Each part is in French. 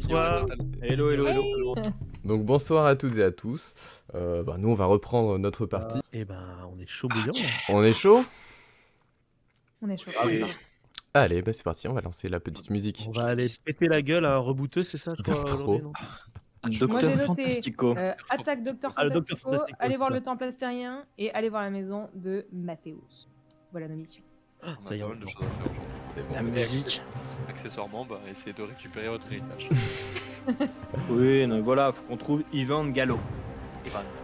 Bonsoir. Hello, hello, hello. Hey! Donc bonsoir à toutes et à tous. Nous, on va reprendre notre partie. Eh ben, on est chaud bouillant. On est chaud? On est chaud. Ah oui. Allez, c'est parti, on va lancer la petite musique. On va aller se péter la gueule à un rebooteux, c'est ça, je crois, Trop. aujourd'hui, non? Moi Docteur j'ai noté Fantastico. Attaque Docteur Ah, le Docteur Fantastico, Fantastico, aller c'est voir ça. le Temple astérien et aller voir la maison de Mathéus. Voilà nos missions. Ça y est, pas on mal de est choses à faire aujourd'hui. C'est bon. La musique. Accessoirement, essayez de récupérer votre héritage. Oui, non, voilà, faut qu'on trouve Ivan Gallo.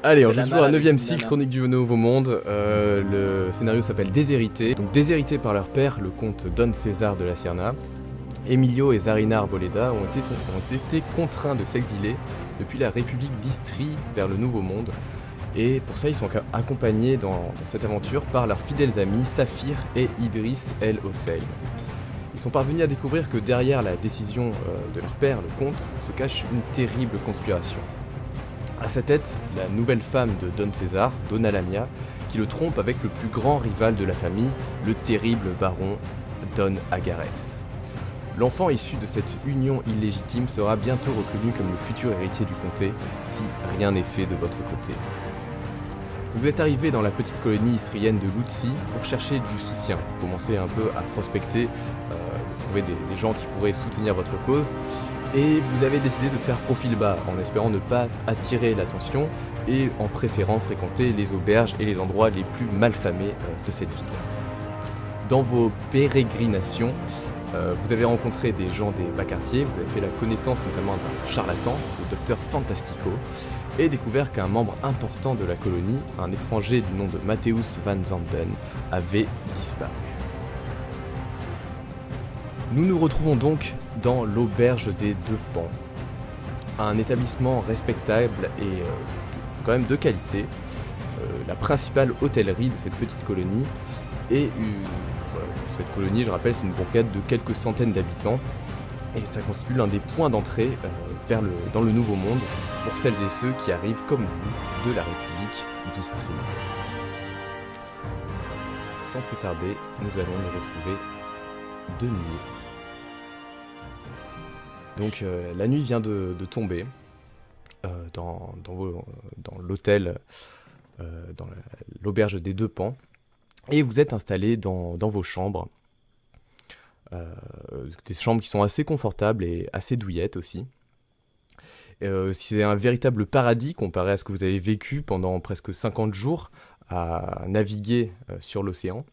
Allez, on De joue la toujours à malle 9ème avec cycle, Nana. Chronique du Nouveau Monde. Le scénario s'appelle Déshérités. Donc déshérités par leur père, le comte Don César de la Sierna, Emilio et Zarina Arboleda ont été contraints de s'exiler depuis la République d'Istrie vers le Nouveau Monde. Et pour ça, ils sont accompagnés dans cette aventure par leurs fidèles amis Saphir et Idriss El Hossein. Ils sont parvenus à découvrir que derrière la décision de leur père, le comte, se cache une terrible conspiration. À sa tête, la nouvelle femme de Don César, Donna Lamia, qui le trompe avec le plus grand rival de la famille, le terrible baron Don Agares. L'enfant issu de cette union illégitime sera bientôt reconnu comme le futur héritier du comté, si rien n'est fait de votre côté. Vous êtes arrivé dans la petite colonie istrienne de Lutsi pour chercher du soutien, commencer un peu à prospecter, trouver des gens qui pourraient soutenir votre cause, et vous avez décidé de faire profil bas en espérant ne pas attirer l'attention et en préférant fréquenter les auberges et les endroits les plus malfamés de cette ville. Dans vos pérégrinations, vous avez rencontré des gens des bas quartiers, vous avez fait la connaissance notamment d'un charlatan, le docteur Fantastico, et découvert qu'un membre important de la colonie, un étranger du nom de Mathéus Van Zanden, avait disparu. Nous nous retrouvons donc dans l'auberge des Deux Pans, un établissement respectable et quand même de qualité, la principale hôtellerie de cette petite colonie, et cette colonie, je rappelle, c'est une bourgade de quelques centaines d'habitants, et ça constitue l'un des points d'entrée dans le Nouveau Monde pour celles et ceux qui arrivent comme vous de la République d'Istrie. Sans plus tarder, nous allons nous retrouver de nuit. Donc la nuit vient de tomber dans l'hôtel, dans l'auberge des Deux Pans, et vous êtes installés dans vos chambres. Des chambres qui sont assez confortables et assez douillettes aussi. C'est un véritable paradis comparé à ce que vous avez vécu pendant presque 50 jours à naviguer sur l'océan.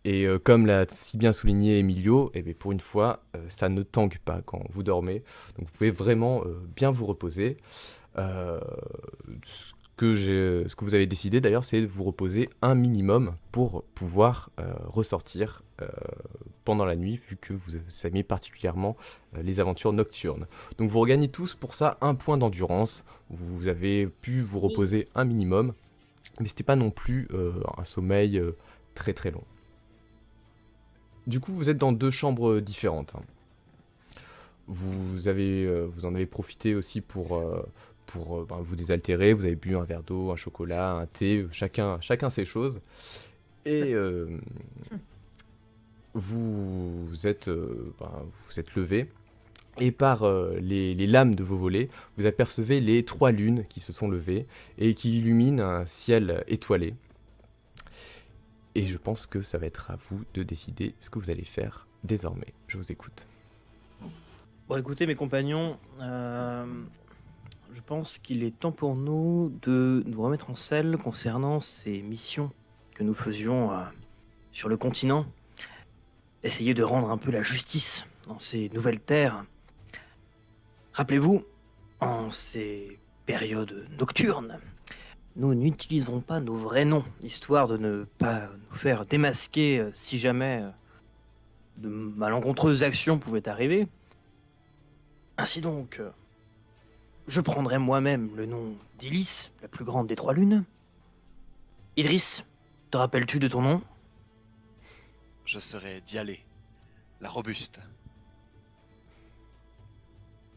Et comme l'a si bien souligné Emilio, pour une fois, ça ne tangue pas quand vous dormez. Donc vous pouvez vraiment bien vous reposer. Ce que vous avez décidé d'ailleurs, c'est de vous reposer un minimum pour pouvoir ressortir pendant la nuit, vu que vous aimez particulièrement les aventures nocturnes. Donc vous regagnez tous pour ça un point d'endurance. Vous avez pu vous reposer un minimum, mais c'était pas non plus un sommeil très très long. Du coup, vous êtes dans deux chambres différentes. Vous en avez profité aussi pour vous désaltérer. Vous avez bu un verre d'eau, un chocolat, un thé, chacun ses choses. Et vous êtes levé. Et par les lames de vos volets, vous apercevez les 3 lunes qui se sont levées et qui illuminent un ciel étoilé. Et je pense que ça va être à vous de décider ce que vous allez faire désormais. Je vous écoute. Bon, écoutez, mes compagnons, je pense qu'il est temps pour nous de nous remettre en selle concernant ces missions que nous faisions sur le continent. Essayer de rendre un peu la justice dans ces nouvelles terres. Rappelez-vous, en ces périodes nocturnes, nous n'utiliserons pas nos vrais noms, histoire de ne pas nous faire démasquer si jamais de malencontreuses actions pouvaient arriver. Ainsi donc, je prendrai moi-même le nom d'Ilis, la plus grande des 3 lunes. Idriss, te rappelles-tu de ton nom? Je serai Dialé, la robuste.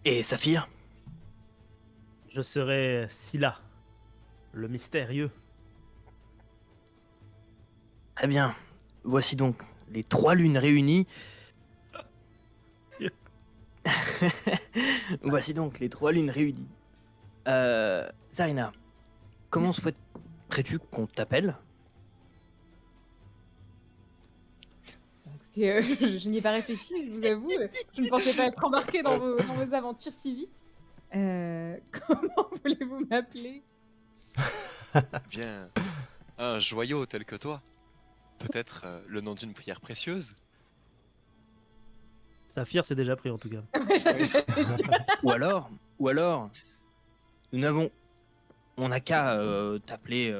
Et Saphir? Je serai Scylla, le mystérieux. Très bien. Voici donc les 3 lunes réunies. Voici donc les 3 lunes réunies. Zarina, comment souhaiterais-tu qu'on t'appelle? Écoutez, je n'y ai pas réfléchi, je vous avoue. Je ne pensais pas être embarquée dans vos aventures si vite. Comment voulez-vous m'appeler? Bien, un joyau tel que toi. Peut-être le nom d'une pierre précieuse. Saphir, c'est déjà pris en tout cas. Ou alors, on n'a qu'à t'appeler,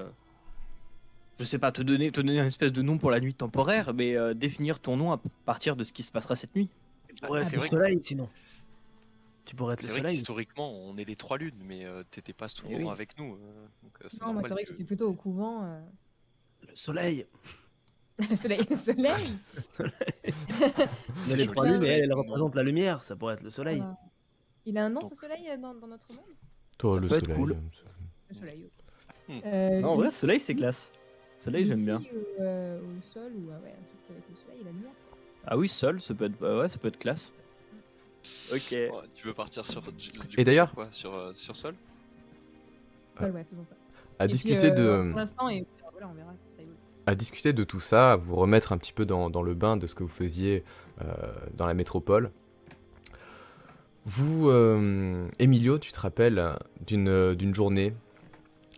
je sais pas, te donner une espèce de nom pour la nuit temporaire, mais définir ton nom à partir de ce qui se passera cette nuit. Tu pourrais être c'est le vrai soleil sinon. Tu pourrais être C'est le vrai soleil. qu'historiquement, on est les 3 lunes, mais t'étais pas souvent oui. avec nous. Donc c'est Non, moi, normal c'est vrai que j'étais plutôt au couvent. Le soleil. Le soleil, le soleil. Il y a les joli, 3 lunes et soleil. elle représente la lumière, ça pourrait être le soleil. Voilà. Il a un nom, Donc- ce soleil, dans notre monde? Toi, Ça le peut être soleil. cool. Le soleil, ok. Hmm. Non, en vrai, soleil c'est classe. Soleil j'aime bien. Lucie ou sol, ou ouais, un truc avec le soleil et la lumière. Ah oui, sol, ça peut être, ouais, ça peut être classe. Ok. Ouais, tu veux partir sur du Et coup, d'ailleurs- sur quoi sur sol? Sol, ouais, faisons ça. À Et puis, discuter de... Pour l'instant, et voilà, on verra si ça évolue. À discuter de tout ça, à vous remettre un petit peu dans le bain de ce que vous faisiez dans la métropole. Vous, Emilio, tu te rappelles d'une journée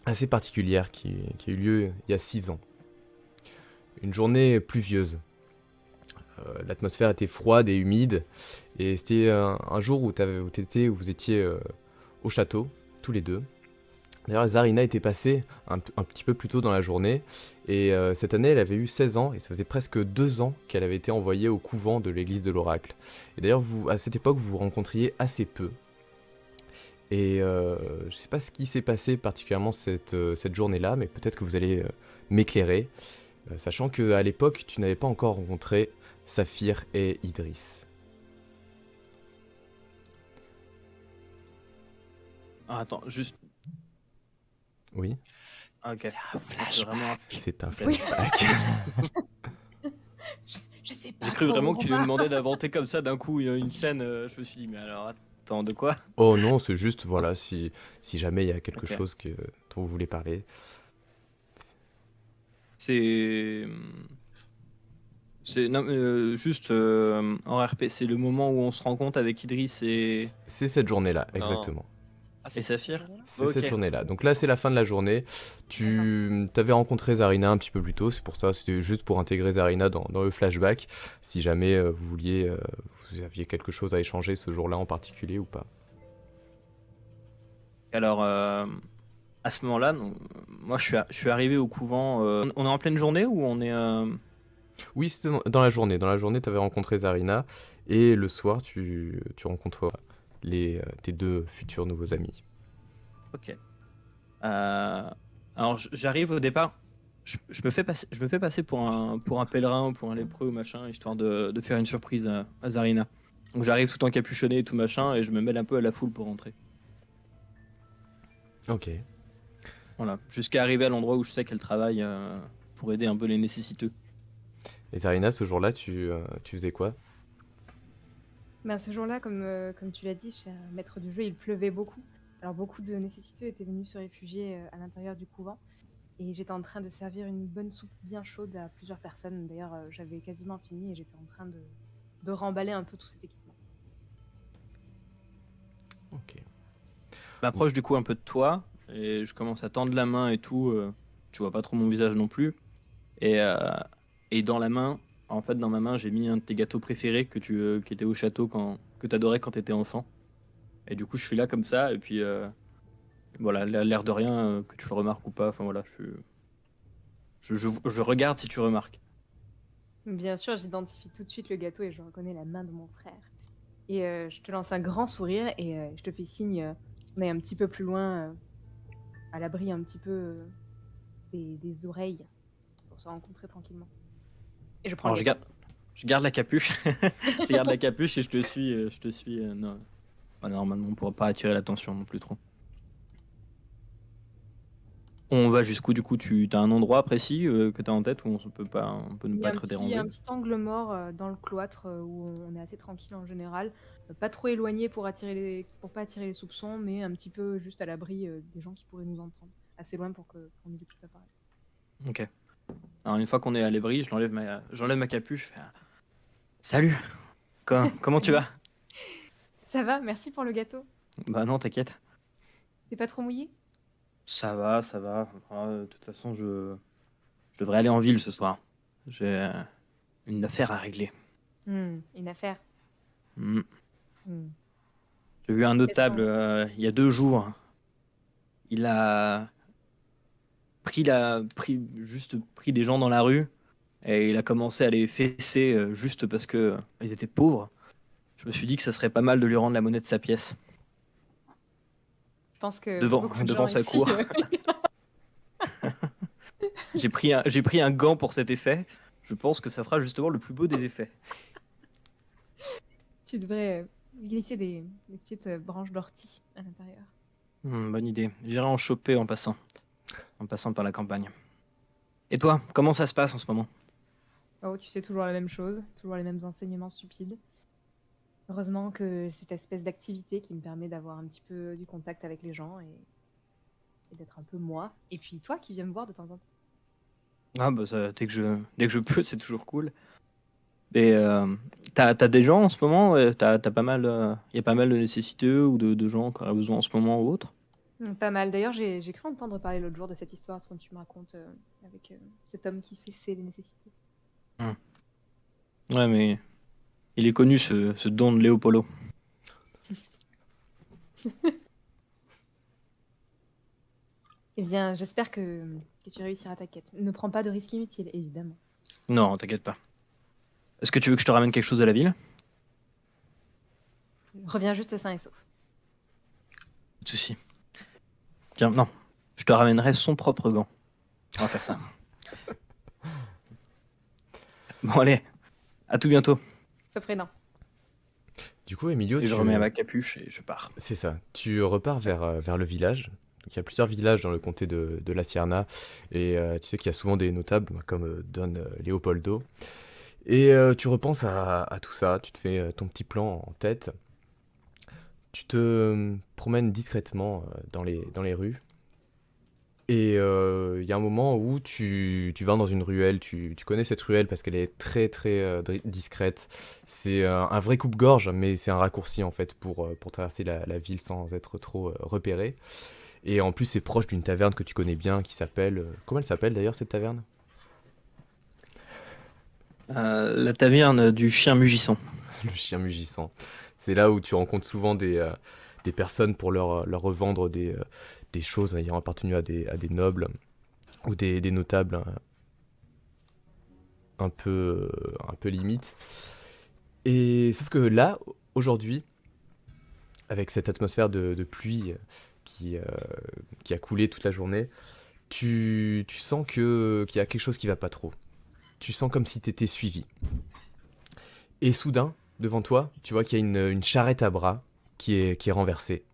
assez particulière qui a eu lieu il y a 6 ans. Une journée pluvieuse. L'atmosphère était froide et humide, et c'était un jour où vous étiez au château, tous les deux. D'ailleurs, Zarina était passée un petit peu plus tôt dans la journée, et cette année, elle avait eu 16 ans, et ça faisait presque 2 ans qu'elle avait été envoyée au couvent de l'église de l'Oracle. Et d'ailleurs, à cette époque, vous vous rencontriez assez peu. Et je sais pas ce qui s'est passé particulièrement cette journée-là, mais peut-être que vous allez m'éclairer, sachant qu'à l'époque, tu n'avais pas encore rencontré Saphir et Idriss. Ah, attends, juste. Oui, Ah, ok. C'est un C'est vraiment. c'est un Oui. flashback. Je sais pas. J'ai cru trop, vraiment que tu on va- nous demandais d'inventer comme ça d'un coup une scène. Je me suis dit, mais alors attends, de quoi? Oh non, c'est juste, voilà, si jamais il y a quelque Ok. chose dont vous voulez parler. C'est. Non, juste en RP, c'est le moment où on se rencontre avec Idriss et C'est cette journée-là, Non. exactement. Ah, et Saphir. C'est Ok. cette journée-là. Donc là, c'est la fin de la journée. Tu avais rencontré Zarina un petit peu plus tôt, c'est pour ça, c'était juste pour intégrer Zarina dans le flashback, si jamais vous vouliez, vous aviez quelque chose à échanger ce jour-là en particulier ou pas. Alors, à ce moment-là, moi je suis arrivé au couvent. On est en pleine journée ou on est. Oui, c'était dans la journée. Dans la journée, tu avais rencontré Zarina, et le soir, tu rencontres tes 2 futurs nouveaux amis. Ok. Alors j'arrive au départ. Je me fais passer pour un pèlerin ou pour un lépreux ou machin, histoire de faire une surprise à Zarina. Donc j'arrive tout encapuchonné et tout machin, et je me mêle un peu à la foule pour rentrer. Ok. Voilà. Jusqu'à arriver à l'endroit où je sais qu'elle travaille pour aider un peu les nécessiteux. Et Zarina, ce jour-là, tu faisais quoi? Ben, ce jour-là, comme tu l'as dit, cher maître du jeu, il pleuvait beaucoup. Alors beaucoup de nécessiteux étaient venus se réfugier à l'intérieur du couvent. Et j'étais en train de servir une bonne soupe bien chaude à plusieurs personnes. D'ailleurs, j'avais quasiment fini et j'étais en train de remballer un peu tout cet équipement. Ok. Je m'approche du coup un peu de toi, et je commence à tendre la main et tout. Tu vois pas trop mon visage non plus. Et dans la main, en fait, dans ma main, j'ai mis un de tes gâteaux préférés qui était au château que t'adorais quand t'étais enfant. Et du coup, je suis là comme ça, et puis voilà, l'air de rien, que tu le remarques ou pas. Enfin voilà, je regarde si tu remarques. Bien sûr, j'identifie tout de suite le gâteau et je reconnais la main de mon frère. Et je te lance un grand sourire et je te fais signe, on est un petit peu plus loin, à l'abri un petit peu des oreilles, pour se rencontrer tranquillement. Et je prends Alors le je gâteau. garde la capuche, je garde la capuche et je te suis. Non. Voilà, normalement, on pourra pas attirer l'attention non plus trop. On va jusqu'où du coup? Tu as un endroit précis que tu as en tête où on peut ne Il y pas a être un dérangé? petit angle mort dans le cloître où on est assez tranquille en général. Pas trop éloigné pour pas attirer les soupçons, mais un petit peu juste à l'abri des gens qui pourraient nous entendre. Assez loin pour nous écouter pas parler. Ok. Alors une fois qu'on est à l'abri, j'enlève ma capuche, je fais Salut! Comment tu vas? Ça va, merci pour le gâteau. Bah non, t'inquiète. T'es pas trop mouillé? Ça va, ça va. De toute façon, je devrais aller en ville ce soir. J'ai une affaire à régler. Une affaire. Hmm. Hmm. J'ai vu un Quels sont- notable il y a 2 jours. Il a juste pris des gens dans la rue et il a commencé à les fesser juste parce que ils étaient pauvres. Je me suis dit que ça serait pas mal de lui rendre la monnaie de sa pièce Je pense que devant, beaucoup de devant gens sa ici, cour. J'ai pris un gant pour cet effet. Je pense que ça fera justement le plus beau des effets. tu devrais glisser des petites branches d'ortie à l'intérieur. Bonne idée. J'irai en choper en passant par la campagne. Et toi, comment ça se passe en ce moment? Oh, tu sais toujours la même chose, toujours les mêmes enseignements stupides. Heureusement que cette espèce d'activité qui me permet d'avoir un petit peu du contact avec les gens et d'être un peu moi. Et puis toi qui viens me voir de temps en temps. Ah bah ça, dès que je peux, c'est toujours cool. Et t'as des gens en ce moment? T'as pas mal, y a pas mal de nécessiteux ou de gens qui auraient besoin en ce moment ou autre? Pas mal. D'ailleurs, j'ai cru entendre parler l'autre jour de cette histoire quand tu me racontes avec cet homme qui fait ses nécessités. Ouais, mais il est connu ce don de Léopolo. Eh bien, j'espère que tu réussiras ta quête. Ne prends pas de risques inutiles, évidemment. Non, t'inquiète pas. Est-ce que tu veux que je te ramène quelque chose de la ville? Reviens juste sain et sauf. Pas de souci. Tiens, non, je te ramènerai son propre gant. On va faire ça. Bon allez, à tout bientôt. Sauf Renan. Du coup, Emilio, Et je remets ma capuche et je pars. C'est ça. Tu repars vers le village. Donc, il y a plusieurs villages dans le comté de La Sierna. Et tu sais qu'il y a souvent des notables, comme Don Leopoldo. Et tu repenses à tout ça. Tu te fais ton petit plan en tête. Tu te promènes discrètement dans les rues. Et il y a un moment où tu vas dans une ruelle. Tu connais cette ruelle parce qu'elle est très très discrète. C'est un vrai coupe-gorge, mais c'est un raccourci en fait pour traverser la ville sans être trop repéré. Et en plus, c'est proche d'une taverne que tu connais bien qui s'appelle. Comment elle s'appelle d'ailleurs cette taverne? La taverne du chien mugissant. Le chien mugissant. C'est là où tu rencontres souvent des personnes pour leur revendre des choses ayant appartenu à des nobles ou des notables un peu limite. Et sauf que là, aujourd'hui, avec cette atmosphère de pluie qui a coulé toute la journée, tu sens qu'il y a quelque chose qui va pas trop. Tu sens comme si tu étais suivi. Et soudain, devant toi, tu vois qu'il y a une charrette à bras qui est renversée.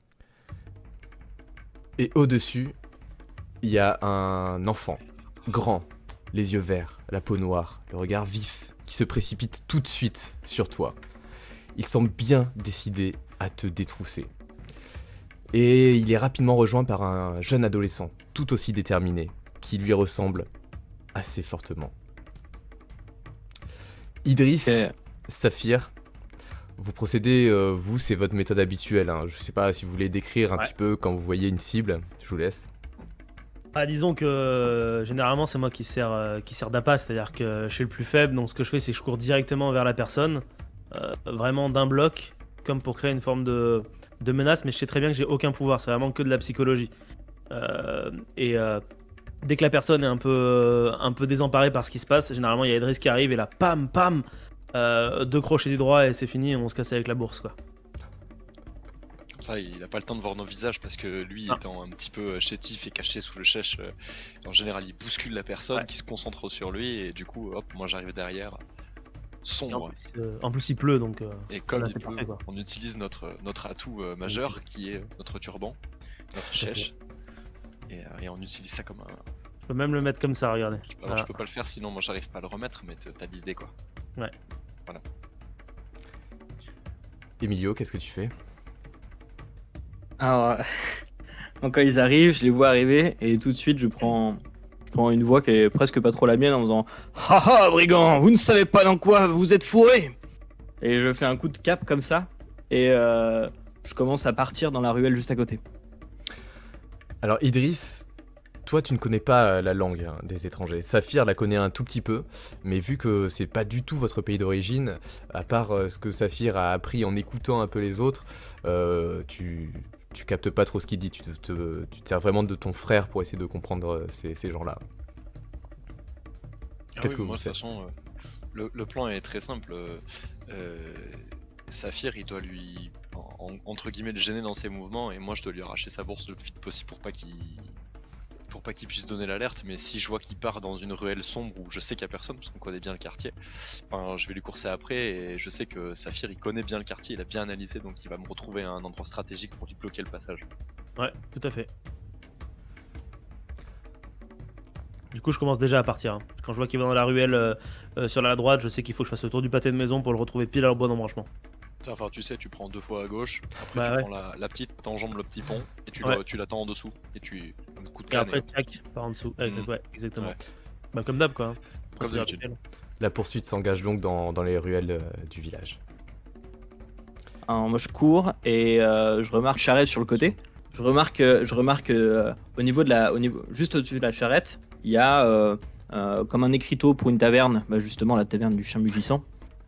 Et au-dessus, il y a un enfant, grand, les yeux verts, la peau noire, le regard vif, qui se précipite tout de suite sur toi. Il semble bien décidé à te détrousser. Et il est rapidement rejoint par un jeune adolescent, tout aussi déterminé, qui lui ressemble assez fortement. Idriss, Saphir, vous procédez, vous, c'est votre méthode habituelle. Hein. Je sais pas si vous voulez décrire un petit peu quand vous voyez une cible, je vous laisse. Ah, disons que généralement c'est moi qui sert d'appât, c'est-à-dire que je suis le plus faible, donc ce que je fais c'est que je cours directement vers la personne, vraiment d'un bloc, comme pour créer une forme de menace, mais je sais très bien que j'ai aucun pouvoir, c'est vraiment que de la psychologie. Dès que la personne est un peu désemparée par ce qui se passe, généralement il y a Idriss qui arrive et là, pam, pam, 2 crochets du droit et c'est fini, on se casse avec la bourse quoi. Comme ça, il a pas le temps de voir nos visages parce que lui, étant un petit peu chétif et caché sous le chèche, en général, il bouscule la personne qui se concentre sur lui et du coup, hop, moi j'arrive derrière, sombre. En plus il pleut donc. Et comme là, il c'est pleut, parfait, quoi. on utilise notre atout majeur qui est notre turban, notre chèche. et on utilise ça comme un. Je peux même le mettre comme ça, regardez. Alors Voilà. je peux pas le faire sinon moi j'arrive pas à le remettre, mais t'as l'idée quoi. Emilio, qu'est-ce que tu fais? Alors, donc, quand ils arrivent, je les vois arriver et tout de suite je prends une voix qui est presque pas trop la mienne en faisant haha brigand, vous ne savez pas dans quoi vous êtes fourrés. Et je fais un coup de cap comme ça et je commence à partir dans la ruelle juste à côté. Alors Idriss, toi tu ne connais pas la langue des étrangers. Saphir la connaît un tout petit peu, mais vu que c'est pas du tout votre pays d'origine, à part ce que Saphir a appris en écoutant un peu les autres, tu captes pas trop ce qu'il dit. Tu te sers vraiment de ton frère pour essayer de comprendre ces gens-là. Qu'est-ce que moi vous de toute faites? façon, le plan est très simple. Saphir, il doit lui, entre guillemets, le gêner dans ses mouvements, et moi je dois lui arracher sa bourse le plus vite possible pour pas qu'il puisse donner l'alerte. Mais si je vois qu'il part dans une ruelle sombre où je sais qu'il y a personne, parce qu'on connaît bien le quartier, enfin, je vais lui courser après, et je sais que Saphir il connaît bien le quartier, il a bien analysé, donc il va me retrouver à un endroit stratégique pour lui bloquer le passage. Ouais, tout à fait. Du coup, je commence déjà à partir. Quand je vois qu'il va dans la ruelle sur la droite, je sais qu'il faut que je fasse le tour du pâté de maison pour le retrouver pile à le bon embranchement. Ça, enfin, tu sais, tu prends 2 fois à gauche, après Bah tu ouais. prends la petite, t'enjambes le petit pont, et Ouais. tu l'attends en dessous, et tu un coup de Et canne. après, tac, par en dessous. Ouais, exactement. Ouais. Bah, comme d'hab, quoi. Comme Procédure d'habitude. habituelle. La poursuite s'engage donc dans les ruelles du village. Alors, moi je cours et je remarque une charrette sur le côté. Je remarque au niveau juste au-dessus de la charrette, il y a comme un écriteau pour une taverne, bah, justement la taverne du chien mugissant.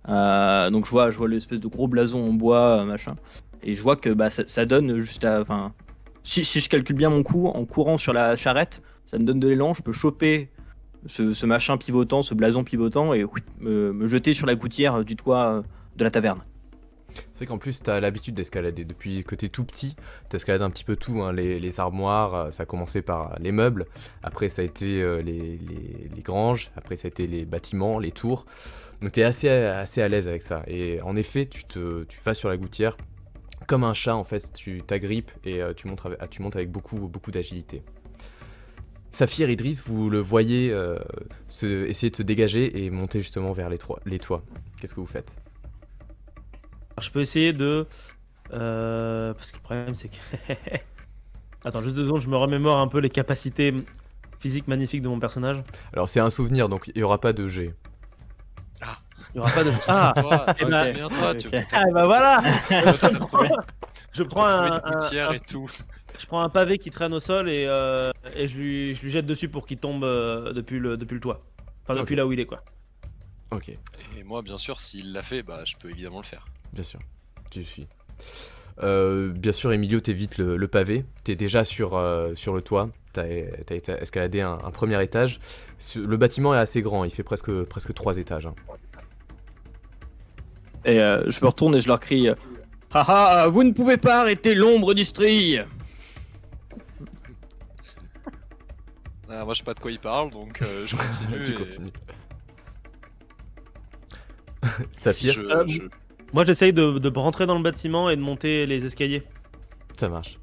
Donc je vois l'espèce de gros blason en bois, machin, et je vois que bah, ça donne juste à, enfin, si je calcule bien mon coup, en courant sur la charrette, ça me donne de l'élan, je peux choper ce machin pivotant, ce blason pivotant, et me jeter sur la gouttière du toit de la taverne. C'est qu'en plus, t'as l'habitude d'escalader. Depuis que t'es tout petit, t'escalades un petit peu tout, hein. Les armoires, ça a commencé par les meubles, après ça a été les granges, après ça a été les bâtiments, les tours. Donc t'es assez à l'aise avec ça. Et en effet, tu vas sur la gouttière, comme un chat en fait, tu t'agrippes et tu montes avec beaucoup d'agilité. Saphir, Idriss, vous le voyez essayer de se dégager et monter justement vers les toits. Qu'est-ce que vous faites? Alors, je peux essayer de. Parce que le problème, c'est que. Attends, juste 2 secondes, je me remémore un peu les capacités physiques magnifiques de mon personnage. Alors c'est un souvenir, donc il n'y aura pas de jet. Il n'y aura pas de. Ah Toi, Eh ben, souviens-toi, tu ok. Ah, bah voilà Je t'as prends trouvé un, une gouttière un- et tout. je prends un pavé qui traîne au sol et je lui jette dessus pour qu'il tombe depuis le toit. Enfin, depuis Ok. là où il est, quoi. Ok, Et moi, bien sûr, s'il l'a fait, bah je peux évidemment le faire. bien sûr, tu suis. Bien sûr, Emilio, t'évites le pavé. T'es déjà sur le toit. T'as escaladé un premier étage. Le bâtiment est assez grand. Il fait presque 3 étages. Hein. Et je me retourne et je leur crie haha, vous ne pouvez pas arrêter l'ombre du strie. Ah, moi, je sais pas de quoi il parle, donc je continue. Tu et continues. si Saphir, Moi, j'essaye de rentrer dans le bâtiment et de monter les escaliers. ça marche.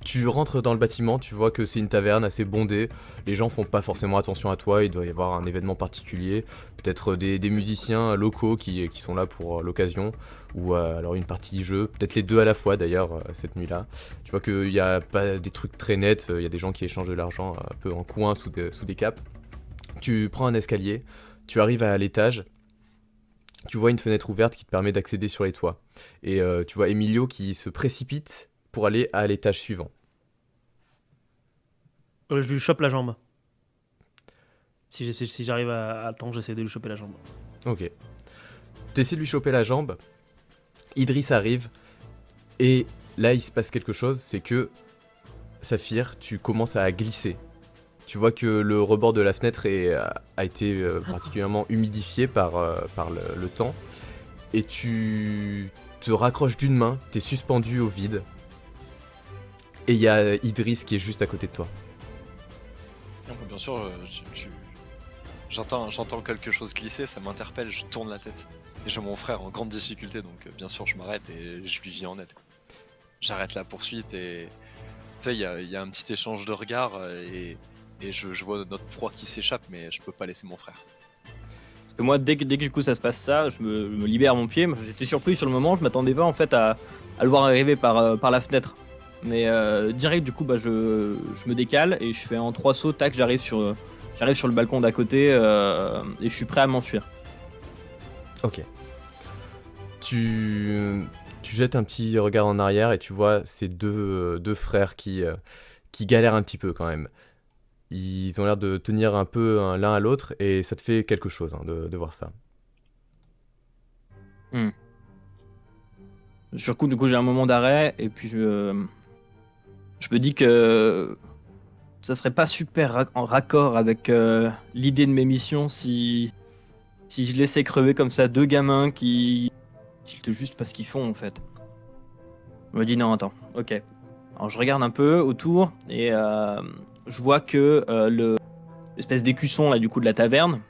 Tu rentres dans le bâtiment, tu vois que c'est une taverne assez bondée. Les gens font pas forcément attention à toi, il doit y avoir un événement particulier. Peut-être des musiciens locaux qui sont là pour l'occasion. Ou alors une partie jeu, peut-être les deux à la fois d'ailleurs, cette nuit-là. Tu vois qu'il n'y a pas des trucs très nets, il y a des gens qui échangent de l'argent un peu en coin, sous des capes. Tu prends un escalier, tu arrives à l'étage. Tu vois une fenêtre ouverte qui te permet d'accéder sur les toits. Et tu vois Emilio qui se précipite pour aller à l'étage suivant. Je lui chope la jambe. Si j'arrive à temps, j'essaie de lui choper la jambe. Ok. T'essaies de lui choper la jambe. Idriss arrive. Et là, il se passe quelque chose. C'est que, Saphir, tu commences à glisser. Tu vois que le rebord de la fenêtre a été particulièrement humidifié par le temps. Et tu te raccroches d'une main. T'es suspendu au vide. Et il y a Idriss qui est juste à côté de toi. Non, bien sûr, j'entends quelque chose glisser, ça m'interpelle, je tourne la tête. Et je vois mon frère en grande difficulté, donc bien sûr je m'arrête et je lui vis en aide. Quoi. J'arrête la poursuite et tu sais, il y a un petit échange de regards et je vois notre proie qui s'échappe, mais je peux pas laisser mon frère. Parce que moi, dès que du coup ça se passe ça, je me libère mon pied. Moi, j'étais surpris sur le moment, je m'attendais pas en fait à le voir arriver par la fenêtre. Mais direct, du coup, bah, je me décale et je fais en 3 sauts, tac, j'arrive sur le balcon d'à côté et je suis prêt à m'enfuir. Ok. Tu jettes un petit regard en arrière et tu vois ces deux frères qui galèrent un petit peu quand même. Ils ont l'air de tenir un peu l'un à l'autre et ça te fait quelque chose de voir ça. Sur le coup, du coup, j'ai un moment d'arrêt et puis je me dis que ça serait pas super en raccord avec l'idée de mes missions si je laissais crever comme ça 2 gamins qui tiltent juste parce qu'ils font en fait. Je me dis non, attends, ok. Alors je regarde un peu autour et je vois que l'espèce d'écusson là du coup de la taverne,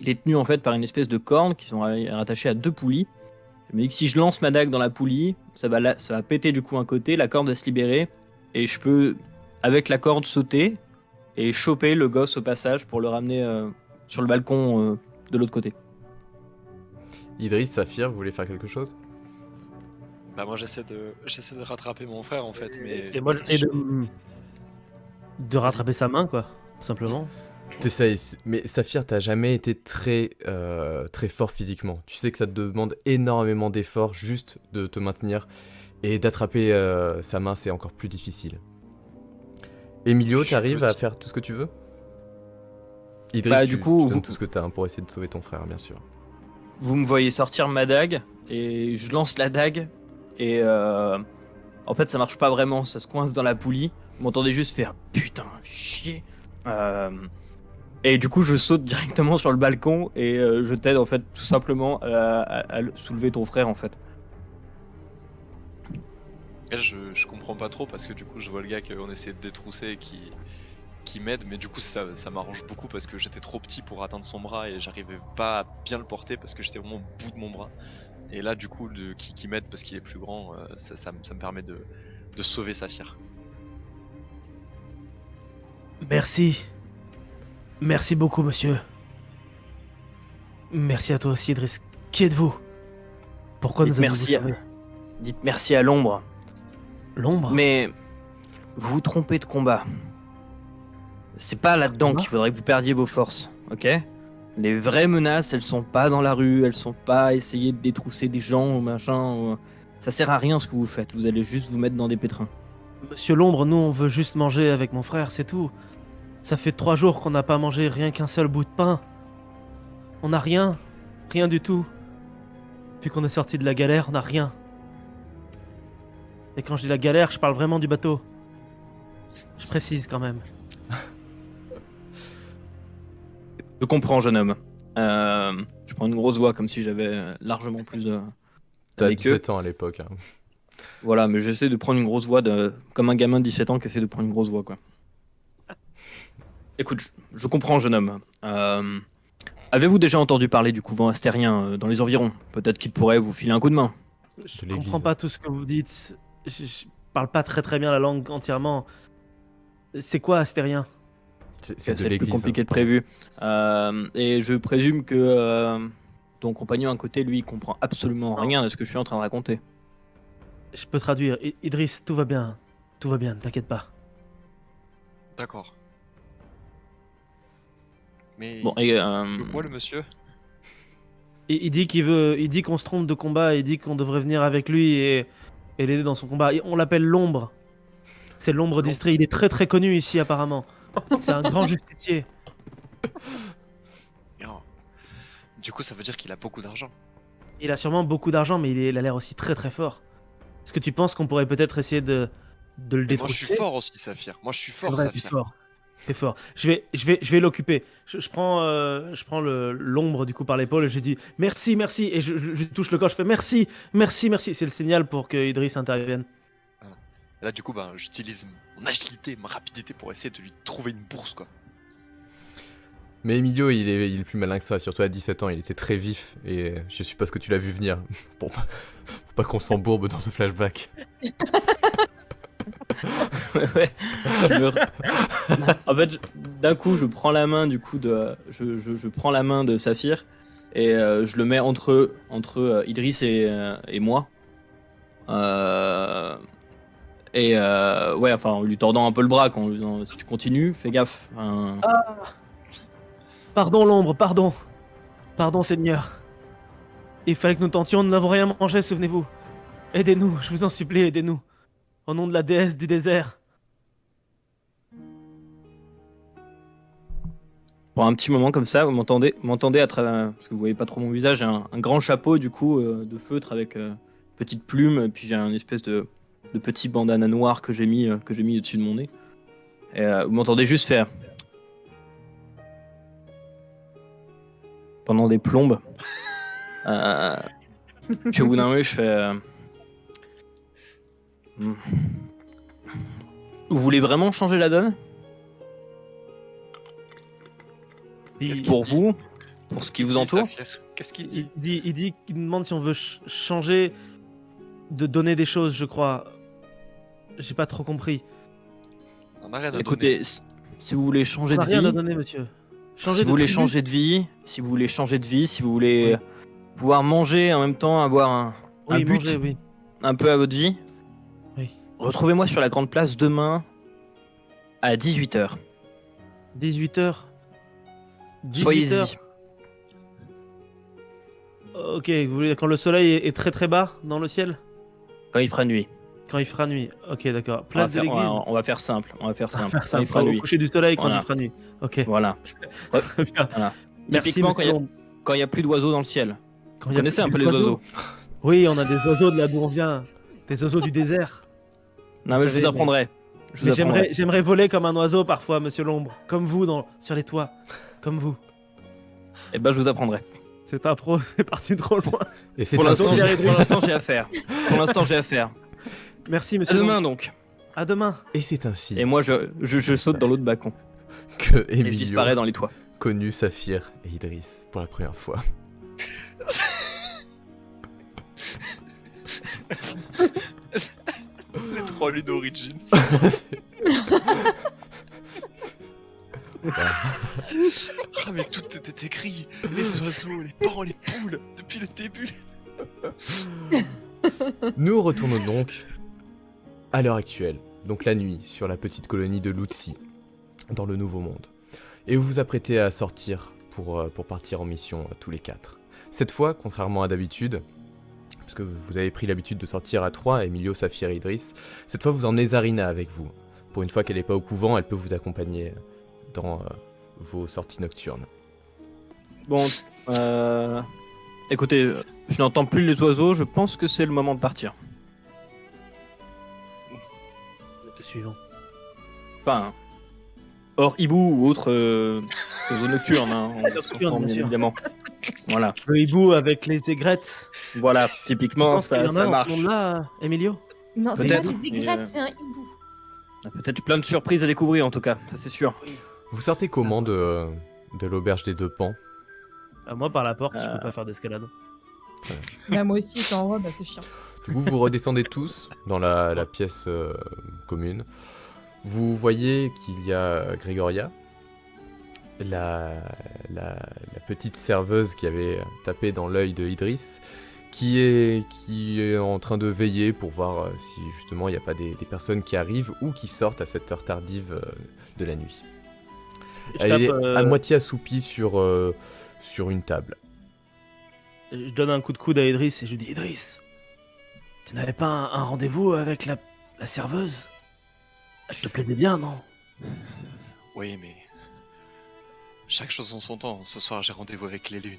il est tenu en fait par une espèce de corne qui sont rattachées à 2 poulies. Je me dis que si je lance ma dague dans la poulie, ça va péter du coup un côté, la corde va se libérer et je peux avec la corde sauter et choper le gosse au passage pour le ramener sur le balcon de l'autre côté. Idriss, Saphir, vous voulez faire quelque chose? Bah moi j'essaie de rattraper mon frère en fait, mais Et moi, j'essaie de rattraper sa main, quoi, tout simplement. T'essayes, mais Saphir, t'as jamais été très fort physiquement. Tu sais que ça te demande énormément d'efforts juste de te maintenir et d'attraper sa main, c'est encore plus difficile. Emilio, Je t'arrives suis à petit. faire tout ce que tu veux? Idriss, Bah, tu du coup, donnes vous- tout ce que t'as pour essayer de sauver ton frère, bien sûr. Vous me voyez sortir ma dague et je lance la dague et en fait ça marche pas vraiment, ça se coince dans la poulie. Vous m'entendez juste faire putain, chier. Et du coup je saute directement sur le balcon et je t'aide en fait tout simplement à soulever ton frère en fait. Et je comprends pas trop parce que du coup je vois le gars qu'on essaie de détrousser et qui m'aide, mais du coup ça m'arrange beaucoup parce que j'étais trop petit pour atteindre son bras et j'arrivais pas à bien le porter parce que j'étais vraiment au bout de mon bras. Et là du coup qui m'aide parce qu'il est plus grand, ça me permet de sauver Saphir. Merci. Merci beaucoup, monsieur. Merci à toi aussi, Idriss. Qui êtes-vous? Pourquoi Dites nous avez-vous merci à- sauvés? Dites merci à l'ombre. L'ombre? Mais vous vous trompez de combat. C'est pas là-dedans Combat qu'il faudrait que vous perdiez vos forces, ok? Les vraies menaces, elles sont pas dans la rue, elles sont pas à essayer de détrousser des gens ou machin. Ça sert à rien ce que vous faites, vous allez juste vous mettre dans des pétrins. Monsieur l'ombre, nous on veut juste manger avec mon frère, c'est tout. Ça fait 3 jours qu'on n'a pas mangé rien qu'un seul bout de pain. On n'a rien. Rien du tout. Depuis qu'on est sorti de la galère, on n'a rien. Et quand je dis la galère, je parle vraiment du bateau. Je précise quand même. Je comprends, jeune homme. Je prends une grosse voix comme si j'avais largement plus T'as avec eux. 17 ans à l'époque. Hein. Voilà, mais j'essaie de prendre une grosse voix comme un gamin de 17 ans qui essaie de prendre une grosse voix, quoi. Écoute, je comprends, jeune homme. Avez-vous déjà entendu parler du couvent astérien dans les environs? Peut-être qu'il pourrait vous filer un coup de main. Je De l'église. comprends pas tout ce que vous dites. Je parle pas très bien la langue entièrement. C'est quoi astérien? C'est C'est de plus l'église. compliqué de prévu. Et je présume que ton compagnon à côté, lui, il comprend absolument rien de ce que je suis en train de raconter. Je peux traduire. Idriss, tout va bien. Tout va bien, ne t'inquiète pas. D'accord. Mais Bon, et moi le monsieur. Il dit il dit qu'on se trompe de combat, il dit qu'on devrait venir avec lui et l'aider dans son combat. On l'appelle l'ombre. C'est l'ombre d'Istrée, il est très connu ici apparemment. C'est un grand justicier. Oh. Du coup ça veut dire qu'il a beaucoup d'argent. Il a sûrement beaucoup d'argent, mais il a l'air aussi très fort. Est-ce que tu penses qu'on pourrait peut-être essayer de le Moi je détrousser? suis fort aussi Saphir. Moi je suis C'est fort vrai, t'es Saphir. fort. T'es fort. Je vais l'occuper. Je prends l'ombre du coup par l'épaule et je dis merci et je touche le corps. Je fais merci. C'est le signal pour que Idriss intervienne. Et là du coup ben j'utilise mon agilité, ma rapidité pour essayer de lui trouver une bourse quoi. Mais Emilio, il est plus malin que ça, surtout à 17 ans, il était très vif, et je suppose que tu l'as vu venir, pour pas qu'on s'embourbe dans ce flashback. Ouais. Je me- En fait, d'un coup, je prends la main je prends la main de Saphir et je le mets entre Idriss et moi. Ouais, enfin, en lui tordant un peu le bras, en lui disant si tu continues, fais gaffe. Pardon, l'ombre, pardon. Pardon, Seigneur. Il fallait que nous tentions, nous n'avons rien mangé, souvenez-vous. Aidez-nous, je vous en supplie, aidez-nous. Au nom de la déesse du désert. Pour un petit moment comme ça, vous m'entendez à travers, parce que vous voyez pas trop mon visage, j'ai un grand chapeau du coup de feutre avec petite plume, et puis j'ai un espèce de petit bandana noir que j'ai mis au-dessus de mon nez. Et vous m'entendez juste faire pendant des plombes. Puis au bout d'un moment, je fais. Vous voulez vraiment changer la donne Il, pour vous, pour ce qui vous entoure? Qu'est-ce qu'il dit? il demande si on veut changer de donner des choses, je crois. J'ai pas trop compris. On a rien à Écoutez, donner. si vous voulez changer On n'a de rien à vie, donner, monsieur. si Changer vous de voulez tribu. changer de vie, si vous voulez changer de vie, si vous voulez Oui. pouvoir manger en même temps, avoir un Oui, but manger, oui. un peu à votre vie, Oui. retrouvez-moi sur la grande place demain à 18h. 18h. 18h. Soyez-y. Ok, vous voulez dire quand le soleil est très très bas dans le ciel? Quand il fera nuit. Quand il fera nuit. Ok, d'accord. On va Place de faire- l'église. on va faire simple. On va faire simple. Faire Quand ça, il fera au nuit. coucher du soleil quand Voilà. il fera nuit. Ok. Voilà. Très bien. Voilà. Merci, Typiquement, monsieur Lombre. quand il y a plus d'oiseaux dans le ciel. Quand Vous il y a connaissez un plus peu les oiseaux. Oui, on a des oiseaux de là d'où on vient. Des oiseaux du désert. Non, Vous mais je vous savez, apprendrai. Je vous Mais apprendrai. j'aimerais voler comme un oiseau parfois, monsieur Lombre. Comme vous sur les toits. Comme vous. Eh ben, je vous apprendrai. C'est un pro, c'est parti trop loin. Et c'est Pour l'instant, ainsi j'ai affaire. Pour l'instant, j'ai affaire. Merci, À monsieur Lombre. demain, donc. À demain. et c'est ainsi Et moi, je saute dans l'autre balcon. que Et je Emilio disparais dans les toits. connut Saphir et Idriss pour la première fois. Les trois lunes d'origine. Ah mais tout était écrit. Les oiseaux, les porcs, les poules, depuis le début. Nous retournons donc à l'heure actuelle, donc la nuit, sur la petite colonie de Lutzi, dans le Nouveau Monde. Et vous vous apprêtez à sortir pour partir en mission tous les quatre. Cette fois, contrairement à d'habitude, parce que vous avez pris l'habitude de sortir à 3, Emilio, Saphir et Idriss, cette fois vous emmenez Zarina avec vous. Pour une fois qu'elle n'est pas au couvent, elle peut vous accompagner dans vos sorties nocturnes. Bon, écoutez, je n'entends plus les oiseaux. Je pense que c'est le moment de partir. Le suivant. Enfin, hors hibou ou autre oiseaux nocturnes, hein, on Nocturne, s'entend bien bien sûr. évidemment. Voilà, Le hibou avec les aigrettes. voilà, Tu typiquement penses qu'il y ça, en a ça dans marche. ce monde-là, Emilio? Non, c'est Peut-être, pas des mais, aigrettes, c'est un hibou. On a peut-être plein de surprises à découvrir en tout cas, ça c'est sûr. Vous sortez comment de l'auberge des deux pans? Moi, par la porte, je peux pas faire d'escalade. Bah, moi aussi, c'est en robe, bah, c'est chiant. Du coup, vous redescendez tous dans la pièce commune. Vous voyez qu'il y a Grégoria, la petite serveuse qui avait tapé dans l'œil de Idriss, qui est en train de veiller pour voir si justement il n'y a pas des personnes qui arrivent ou qui sortent à cette heure tardive de la nuit. Je Elle est tape, à moitié assoupie sur une table. je donne un coup de coude à Idriss et je lui dis Idriss, tu n'avais pas un rendez-vous avec la serveuse? Elle te plaisait bien, non? Oui mais chaque chose en son temps. Ce soir j'ai rendez-vous avec les lunes.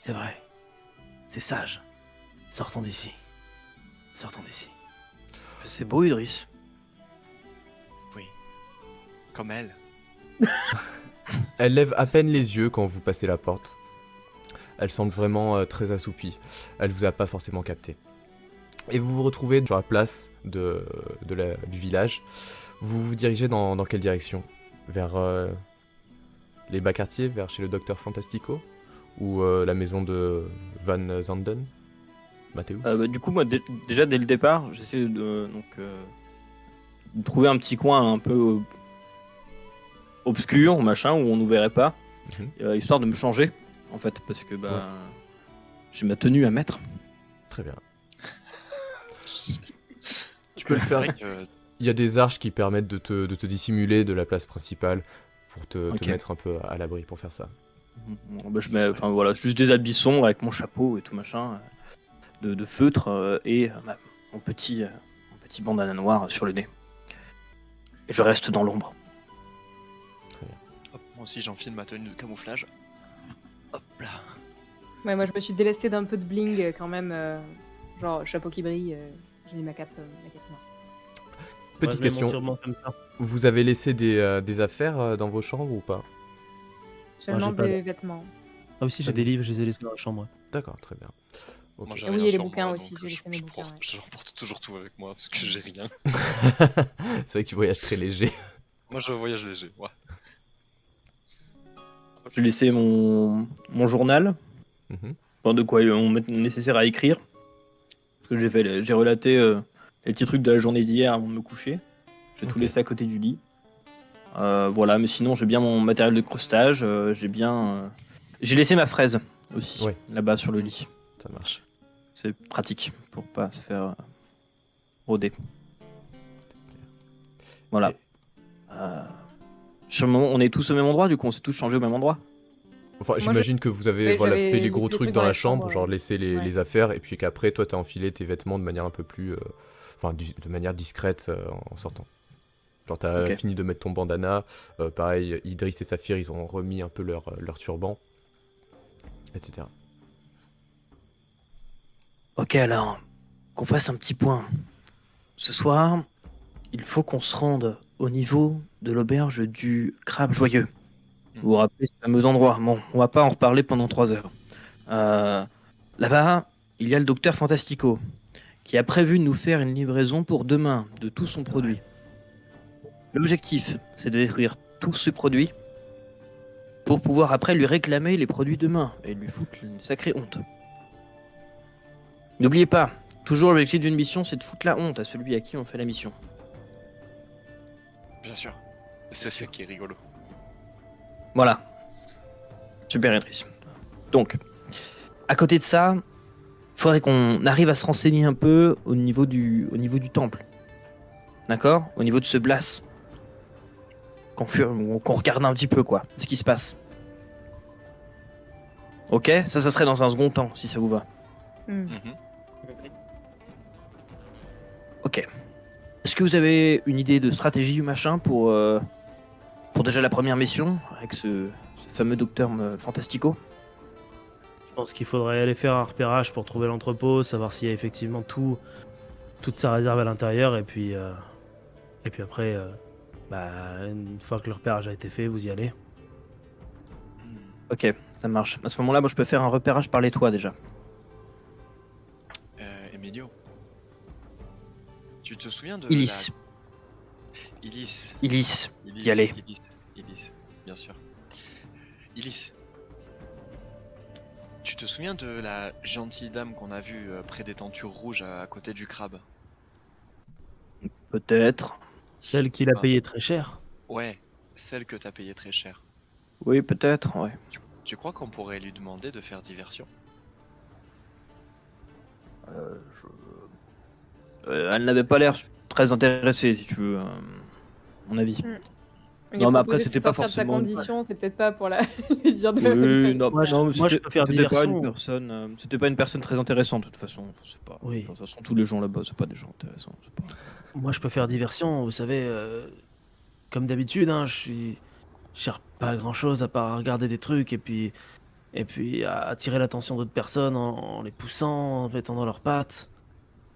C'est vrai. C'est sage. Sortons d'ici. Sortons d'ici. C'est beau Idriss. Oui. Comme elle. Elle lève à peine les yeux quand vous passez la porte. Elle semble vraiment très assoupie. Elle vous a pas forcément capté. Et vous vous retrouvez sur la place du village. Vous vous dirigez dans quelle direction? Vers les bas quartiers, vers chez le docteur Fantastico? Ou la maison de Van Zanden? Mathéus? Du coup, moi déjà dès le départ, j'essaie de trouver un petit coin un peu obscur, machin, où on nous verrait pas, histoire de me changer, en fait, parce que j'ai ma tenue à mettre. Très bien. Tu peux le C'est faire. vrai que Il y a des arches qui permettent de te dissimuler de la place principale pour te Ok. mettre un peu à l'abri pour faire ça. Bon, bah, je mets, enfin voilà, juste des habits sombres avec mon chapeau et tout machin, de feutre et mon petit bandana noir sur le nez. Et je reste dans l'ombre. hop, moi aussi j'enfile ma tenue de camouflage. Hop là. Ouais, moi je me suis délestée d'un peu de bling quand même, genre chapeau qui brille, j'ai mis ma cape noire. Petite Ouais, je mets mon question, turban comme ça. vous avez laissé des affaires dans vos chambres ou pas? Seulement j'ai pas des vêtements. Ah, aussi, j'ai des livres, je les ai laissés dans la chambre. D'accord, très bien. Ok. Moi j'ai Et oui, rien et les sur bouquins moi, aussi, donc j'ai laissé mes bouquins, ouais. j'emporte toujours tout avec moi parce que j'ai rien. C'est vrai que tu voyages très léger. Moi je voyage léger, ouais. J'ai laissé mon journal, Mhm. de quoi on est nécessaire à écrire. Parce que j'ai relaté les petits trucs de la journée d'hier avant de me coucher. J'ai tout Ok. laissé à côté du lit. Voilà, mais sinon j'ai bien mon matériel de croustage, j'ai laissé ma fraise aussi, Ouais. là-bas sur le lit. Ça marche. C'est pratique pour pas se faire rôder. Voilà. Et- Sur le moment, on est tous au même endroit, du coup on s'est tous changés au même endroit. Enfin, Moi, j'imagine que vous avez Oui, fait j'avais les gros laissé les trucs trucs dans dans la la chambre, chambre, genre ouais. laisser les, Ouais. les affaires, et puis qu'après, toi, t'as enfilé tes vêtements de manière un peu plus. Enfin, de manière discrète en sortant. Genre, t'as Ok. fini de mettre ton bandana. Pareil, Idriss et Saphir, ils ont remis un peu leur turban, etc. Ok, alors, qu'on fasse un petit point. Ce soir, il faut qu'on se rende au niveau de l'auberge du Crabe Joyeux. Vous vous rappelez ce fameux endroit? Bon, on va pas en reparler pendant 3 heures. Là-bas, il y a le docteur Fantastico, qui a prévu de nous faire une livraison pour demain de tout son produit. L'objectif, c'est de détruire tous ces produits pour pouvoir après lui réclamer les produits demain et lui foutre une sacrée honte. N'oubliez pas, toujours l'objectif d'une mission, c'est de foutre la honte à celui à qui on fait la mission. Bien sûr. C'est ça qui est rigolo. Voilà. Super Idriss. Donc, à côté de ça, faudrait qu'on arrive à se renseigner un peu au niveau du temple. D'accord? Au niveau de ce Blas. Qu'on regarde un petit peu, quoi, ce qui se passe. Ok? Ça serait dans un second temps, si ça vous va. Hmm. Mhm. Ok. Est-ce que vous avez une idée de stratégie ou machin pour déjà la première mission, avec ce fameux docteur Fantastico? Je pense qu'il faudrait aller faire un repérage pour trouver l'entrepôt, savoir s'il y a effectivement toute sa réserve à l'intérieur, et puis après, une fois que le repérage a été fait, vous y allez. Ok, ça marche. À ce moment-là, moi je peux faire un repérage par les toits déjà. Emilio. Tu te souviens de Illis. Illis. Illis. Illis, D'y aller. Illis, bien sûr. Illis. Tu te souviens de la gentille dame qu'on a vue près des tentures rouges à côté du crabe? Peut-être. Celle qu'il a Ah. payé très cher. Ouais, celle que t'as payée très cher. Oui, peut-être, ouais. Tu crois qu'on pourrait lui demander de faire diversion? Elle n'avait pas l'air très intéressée, si tu veux, à mon avis. Il Non, a mais proposé après, de c'était se pas sortir de sa forcément- condition, c'est peut-être pas pour lui dire de. Oui, non, Moi, je- non, mais moi, je c'était peux faire c'était pas diversion. une personne, c'était pas une personne très intéressante de toute façon. Enfin, c'est pas. Oui. Enfin, de toute façon, tous les gens là-bas, c'est pas des gens intéressants. c'est pas- Moi, je peux faire diversion, vous savez, comme d'habitude, hein, je cherche pas à grand chose à part à regarder des trucs et puis à attirer l'attention d'autres personnes en les poussant, en mettant dans leurs pattes.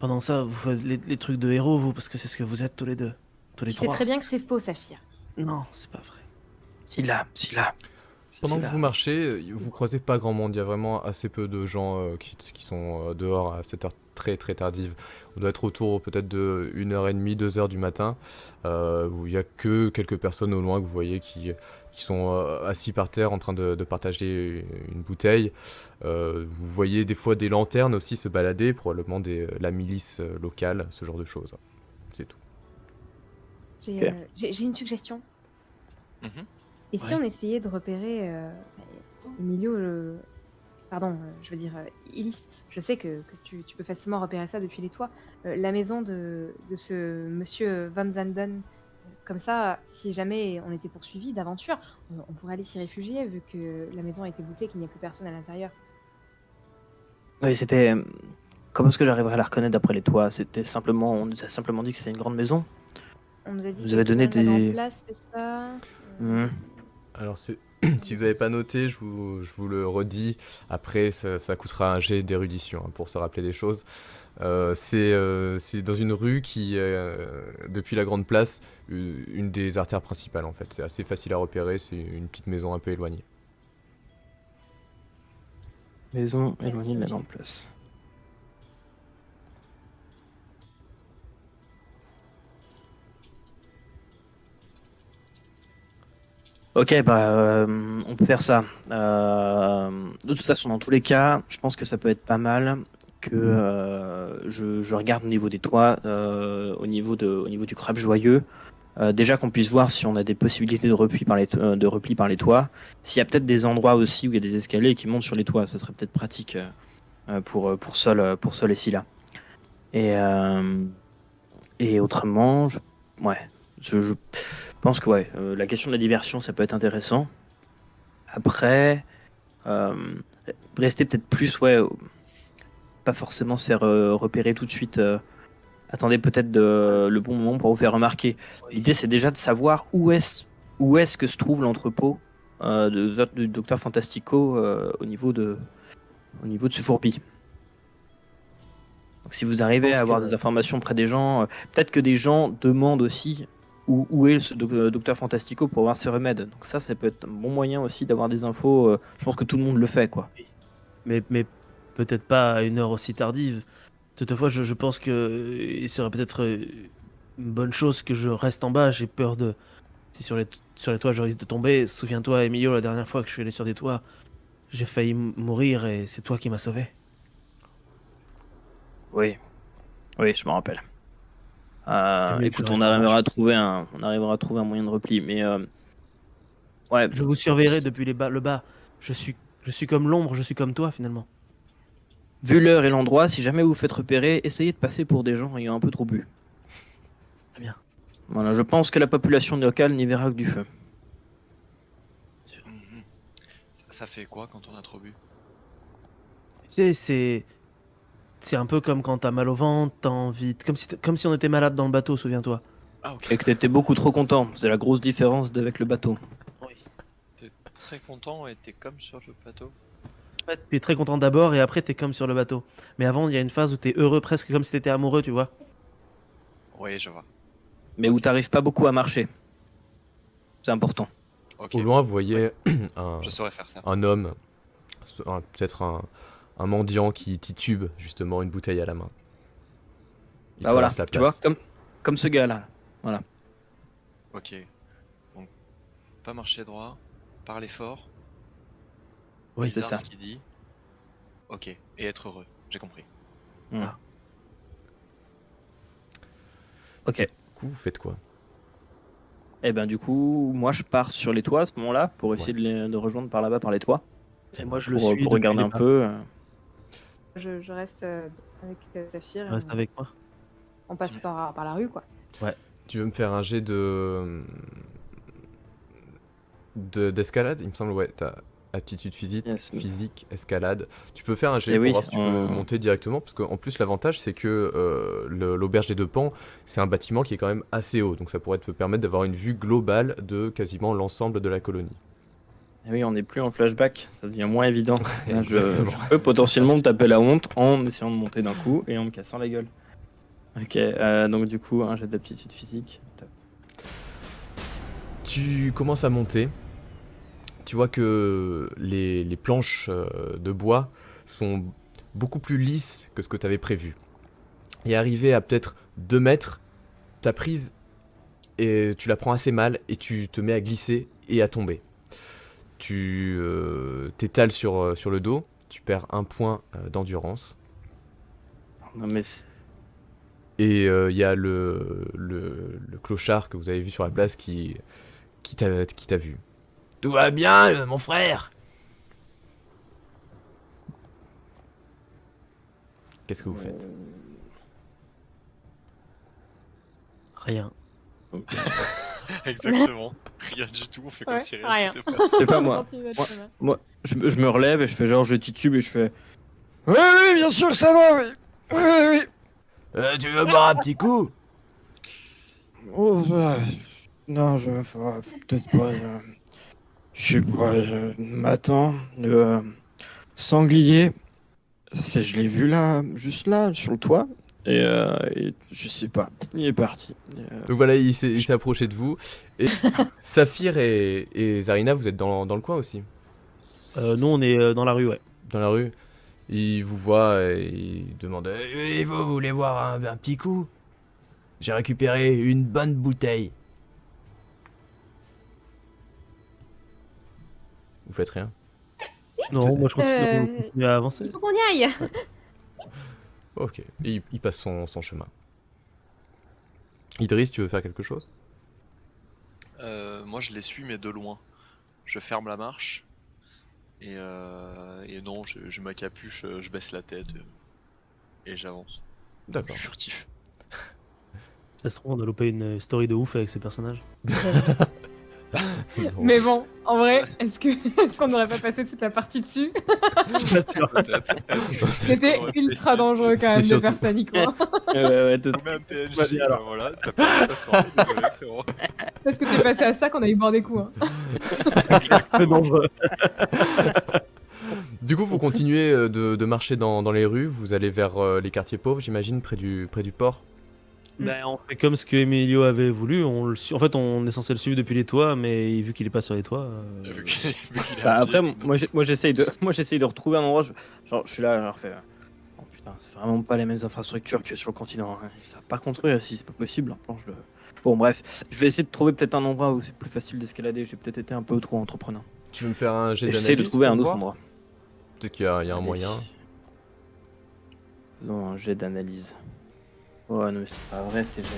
Pendant ça, vous faites les trucs de héros, vous, parce que c'est ce que vous êtes tous les deux. Tous les Tu sais trois. très bien que c'est faux, Saphir. Non, c'est pas vrai. Si là. Pendant c'est que là. vous marchez, vous croisez pas grand monde. Il y a vraiment assez peu de gens qui sont dehors à cette heure très très tardive. On doit être autour peut-être de 1h30, 2h du matin. Où il y a que quelques personnes au loin que vous voyez qui sont assis par terre en train de partager une bouteille. Vous voyez des fois des lanternes aussi se balader, probablement la milice locale, ce genre de choses. C'est tout. J'ai Ok. j'ai une suggestion. Mhm. Et si Ouais. on essayait de repérer Emilio, pardon, je veux dire Illis, je sais que tu peux facilement repérer ça depuis les toits, la maison de ce monsieur Van Zanden. Comme ça, si jamais on était poursuivi d'aventure, on pourrait aller s'y réfugier vu que la maison a été bouclée et qu'il n'y a plus personne à l'intérieur. Oui, c'était. Comment est-ce que j'arriverais à la reconnaître d'après les toits? C'était simplement. On nous a simplement dit que c'était une grande maison. On nous a dit Vous qu'il y avez avait donné quelqu'un de la Grande des. Place, c'est ça? Hmm. Alors, On si avait vous n'avez dit- pas noté, je vous le redis. Après, ça coûtera un jet d'érudition hein, pour se rappeler des choses. C'est dans une rue qui, depuis la Grande Place, une des artères principales en fait. C'est assez facile à repérer, c'est une petite maison un peu éloignée. Maison Merci, éloignée de la Roger. grande place. Ok, bah, on peut faire ça. De toute façon, dans tous les cas, je pense que ça peut être pas mal que je regarde au niveau des toits, au niveau du crabe joyeux. Déjà qu'on puisse voir si on a des possibilités de repli par les toits. S'il y a peut-être des endroits aussi où il y a des escaliers qui montent sur les toits, ça serait peut-être pratique pour Sol et Scylla. Et, euh, et autrement, ouais, je pense que ouais, la question de la diversion, ça peut être intéressant. Après, euh, rester peut-être plus, ouais, pas forcément se faire repérer tout de suite. Attendez peut-être le bon moment pour vous faire remarquer. L'idée, c'est déjà de savoir où est-ce que se trouve l'entrepôt du Docteur Fantastico au niveau de ce fourbi. Donc, si vous Je arrivez à pense avoir que des informations près des gens, peut-être que des gens demandent aussi où est ce Docteur Fantastico pour avoir ses remèdes. Donc ça peut être un bon moyen aussi d'avoir des infos. Je pense que tout le monde le fait, quoi. mais peut-être pas à une heure aussi tardive. Toutefois, je pense que il serait peut-être une bonne chose que je reste en bas. J'ai peur de si sur les toits je risque de tomber. Souviens-toi, Emilio, la dernière fois que je suis allé sur des toits, j'ai failli mourir et c'est toi qui m'as sauvé. Oui, oui, je me rappelle. C'est mieux que je Écoute, reste en bas. on arrivera à trouver un moyen de repli. Mais ouais, Je vous surveillerai depuis le bas. Je suis, je suis comme l'ombre, je suis comme toi finalement. vu l'heure et l'endroit, si jamais vous vous faites repérer, essayez de passer pour des gens ayant un peu trop bu. Très bien. Voilà, je pense que la population locale n'y verra que du feu. Sûr. Mhm. Ça fait quoi quand on a trop bu? Tu sais, c'est un peu comme quand t'as mal au ventre, t'as envie, comme si on était malade dans le bateau, souviens-toi. Ah ok. Et que t'étais beaucoup trop content. C'est la grosse différence avec le bateau. Oui. T'es très content et t'es comme sur le plateau. En fait, t'es très content d'abord et après t'es comme sur le bateau. Mais avant, il y a une phase où t'es heureux presque comme si t'étais amoureux, tu vois. Oui, je vois. Mais où t'arrives pas beaucoup à marcher. C'est important. Ok, Au loin, vous voyez un, je saurais faire ça. un homme, peut-être un mendiant qui titube justement une bouteille à la main. Il Bah voilà, traverse la tu vois, place. comme ce gars-là. Voilà. Ok. Donc, pas marcher droit, parler fort, Oui, c'est bizarre ça. ce qu'il dit. Ok, et être heureux, j'ai compris. Hmm. Ok. Du coup, vous faites quoi? Et ben du coup, moi je pars sur les toits à ce moment-là pour essayer Ouais. de rejoindre par là-bas par les toits Et moi, je le suis pour depuis regarder les un bas. peu. Je reste avec Saphir et Reste avec moi. on passe par la rue, quoi. Tu veux me faire un jet d'escalade? Il me semble, ouais, t'as aptitude physique, Yes. escalade. Tu peux faire un jet Eh pour oui, voir si tu peux monter directement, parce qu'en plus l'avantage c'est que l'auberge des deux pans, c'est un bâtiment qui est quand même assez haut, donc ça pourrait te permettre d'avoir une vue globale de quasiment l'ensemble de la colonie. Eh oui, on n'est plus en flashback, ça devient moins évident. Là, Exactement. je peux potentiellement me taper la honte en essayant de monter d'un coup et en me cassant la gueule. Ok, donc du coup, un jet d'aptitude physique. Top. Tu commences à monter. Tu vois que les planches de bois sont beaucoup plus lisses que ce que tu avais prévu. Et arrivé à peut-être 2 mètres, ta prise, et tu la prends assez mal et tu te mets à glisser et à tomber. Tu t'étales sur le dos, tu perds 1 point d'endurance. Non mais Et il y a le clochard que vous avez vu sur la place qui t'a vu. Tout va bien, mon frère? Qu'est-ce que vous faites? Rien. Exactement. Rien du tout, on fait comme Ouais, si rien rien. s'était passé. C'est pas moi. Continue votre chemin. Moi, je me relève et je fais genre, je titube et je fais. Oui, oui, bien sûr, ça va, oui. Oui, oui, oui. Tu veux boire un petit coup? Oh, non, peut-être pas. Je sais pas, matin, le sanglier, je l'ai vu là, juste là, sur le toit, et je sais pas, il est parti. Donc voilà, il s'est approché de vous. Et Saphir et Zarina, vous êtes dans le coin aussi? Nous, on est dans la rue, ouais. Dans la rue? Il vous voit et il demande vous voulez voir un petit coup? J'ai récupéré une bonne bouteille. Vous faites rien? Non, moi je continue, Euh, on continue à avancer. Il faut qu'on y aille. Ok, et il passe son chemin. Idriss, tu veux faire quelque chose? Moi je les suis mais de loin. Je ferme la marche et non, je m'accapuche, je baisse la tête et j'avance. Je D'accord. suis furtif. Ça se trouve, on a loupé une story de ouf avec ces personnages. Non. Mais bon, en vrai, est-ce qu'on n'aurait pas passé toute la partie dessus? Je suis pas sûr. Peut-être. Est-ce que C'était est-ce qu'on aurait ultra essayé dangereux quand même C'était de faire surtout- ça, Nico. Ouais, de trouver un PNJ, Vas-y, alors. bah voilà, t'as pas ta soirée, désolé frérot. Parce que t'es passé à ça qu'on a eu boire des coups. Hein. C'est peu dangereux. Du coup, vous continuez de marcher dans les rues, vous allez vers les quartiers pauvres, j'imagine, près du port. Ben, on fait comme ce que Emilio avait voulu. En fait, on est censé le suivre depuis les toits, mais vu qu'il est pas sur les toits. Vu qu'il est Bah, habillé, après, moi j'essaye de retrouver un endroit. Genre, je suis là, je leur fais. Oh putain, c'est vraiment pas les mêmes infrastructures que sur le continent. Hein. Ils savent pas construire si c'est pas possible. Leur planche de. Bon, bref, je vais essayer de trouver peut-être un endroit où c'est plus facile d'escalader. J'ai peut-être été un peu trop entreprenant. Tu veux me faire un jet Et d'analyse? j'essaie de trouver pour un autre voir? endroit. Peut-être qu'il y a un Allez. moyen. Faisons un jet d'analyse. Oh non, mais c'est pas vrai ces jets.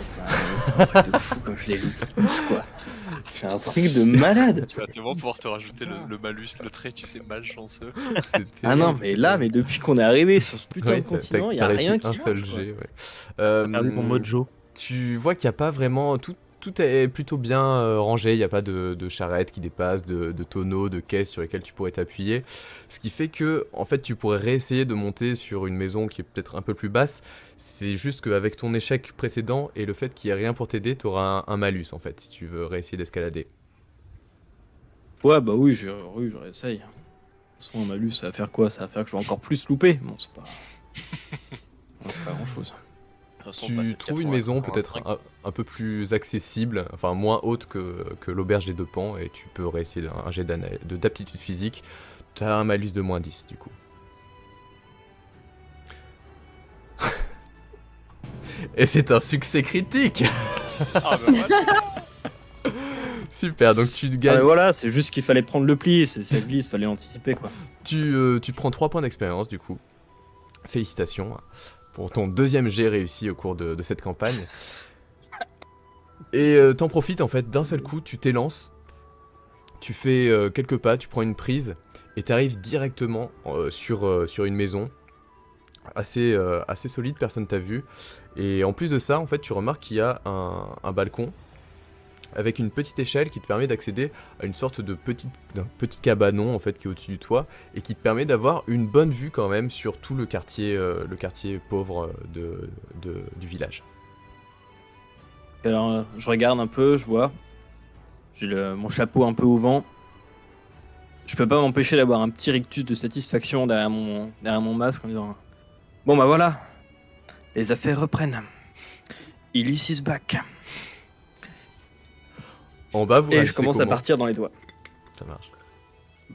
C'est un truc de fou comme je les loupe tous, quoi. C'est un truc de malade. tu vas tellement pouvoir te rajouter le malus, le trait, tu sais, malchanceux. Ah non, mais là, mais depuis qu'on est arrivé sur ce putain de continent, il y a rien qui un change, seul quoi. jet, ouais. Perdu mon mode Joe. Tu vois qu'il n'y a pas vraiment... Tout est plutôt bien rangé, il n'y a pas de charrettes qui dépassent, de tonneaux, de caisses sur lesquelles tu pourrais t'appuyer. Ce qui fait que, en fait, tu pourrais réessayer de monter sur une maison qui est peut-être un peu plus basse. C'est juste qu'avec ton échec précédent et le fait qu'il n'y ait rien pour t'aider, tu auras un malus, en fait, si tu veux réessayer d'escalader. Ouais, bah oui, je réessaye. De toute façon, un malus, ça va faire quoi? Ça va faire que je vais encore plus louper. Bon, c'est pas. Non, c'est pas grand chose. De toute façon, on passe Tu de trouves une 80 à maison 85. peut-être un peu plus accessible, enfin moins haute que l'auberge des deux pans, et tu peux réessayer un jet d'aptitude physique. Tu as un malus de moins 10 du coup. Et c'est un succès critique. Ah bah voilà. Super, donc tu Ah, mais gagnes, voilà, c'est juste qu'il fallait prendre le pli. Ça glisse, fallait anticiper, quoi. tu prends 3 points d'expérience du coup. Félicitations pour ton deuxième jet réussi au cours de cette campagne. Et t'en profites en fait, d'un seul coup tu t'élances, tu fais quelques pas, tu prends une prise et t'arrives directement sur une maison assez solide, personne t'a vu. Et en plus de ça, en fait, tu remarques qu'il y a un balcon avec une petite échelle qui te permet d'accéder à une sorte d'un petit cabanon en fait qui est au-dessus du toit et qui te permet d'avoir une bonne vue quand même sur tout le quartier pauvre du village. Alors, je regarde un peu, je vois. J'ai mon chapeau un peu au vent. Je peux pas m'empêcher d'avoir un petit rictus de satisfaction derrière mon masque en disant bon bah voilà, les affaires reprennent. Ulysse is back. En bas, vous Et je réagissez commence à comment? partir dans les doigts. Ça marche.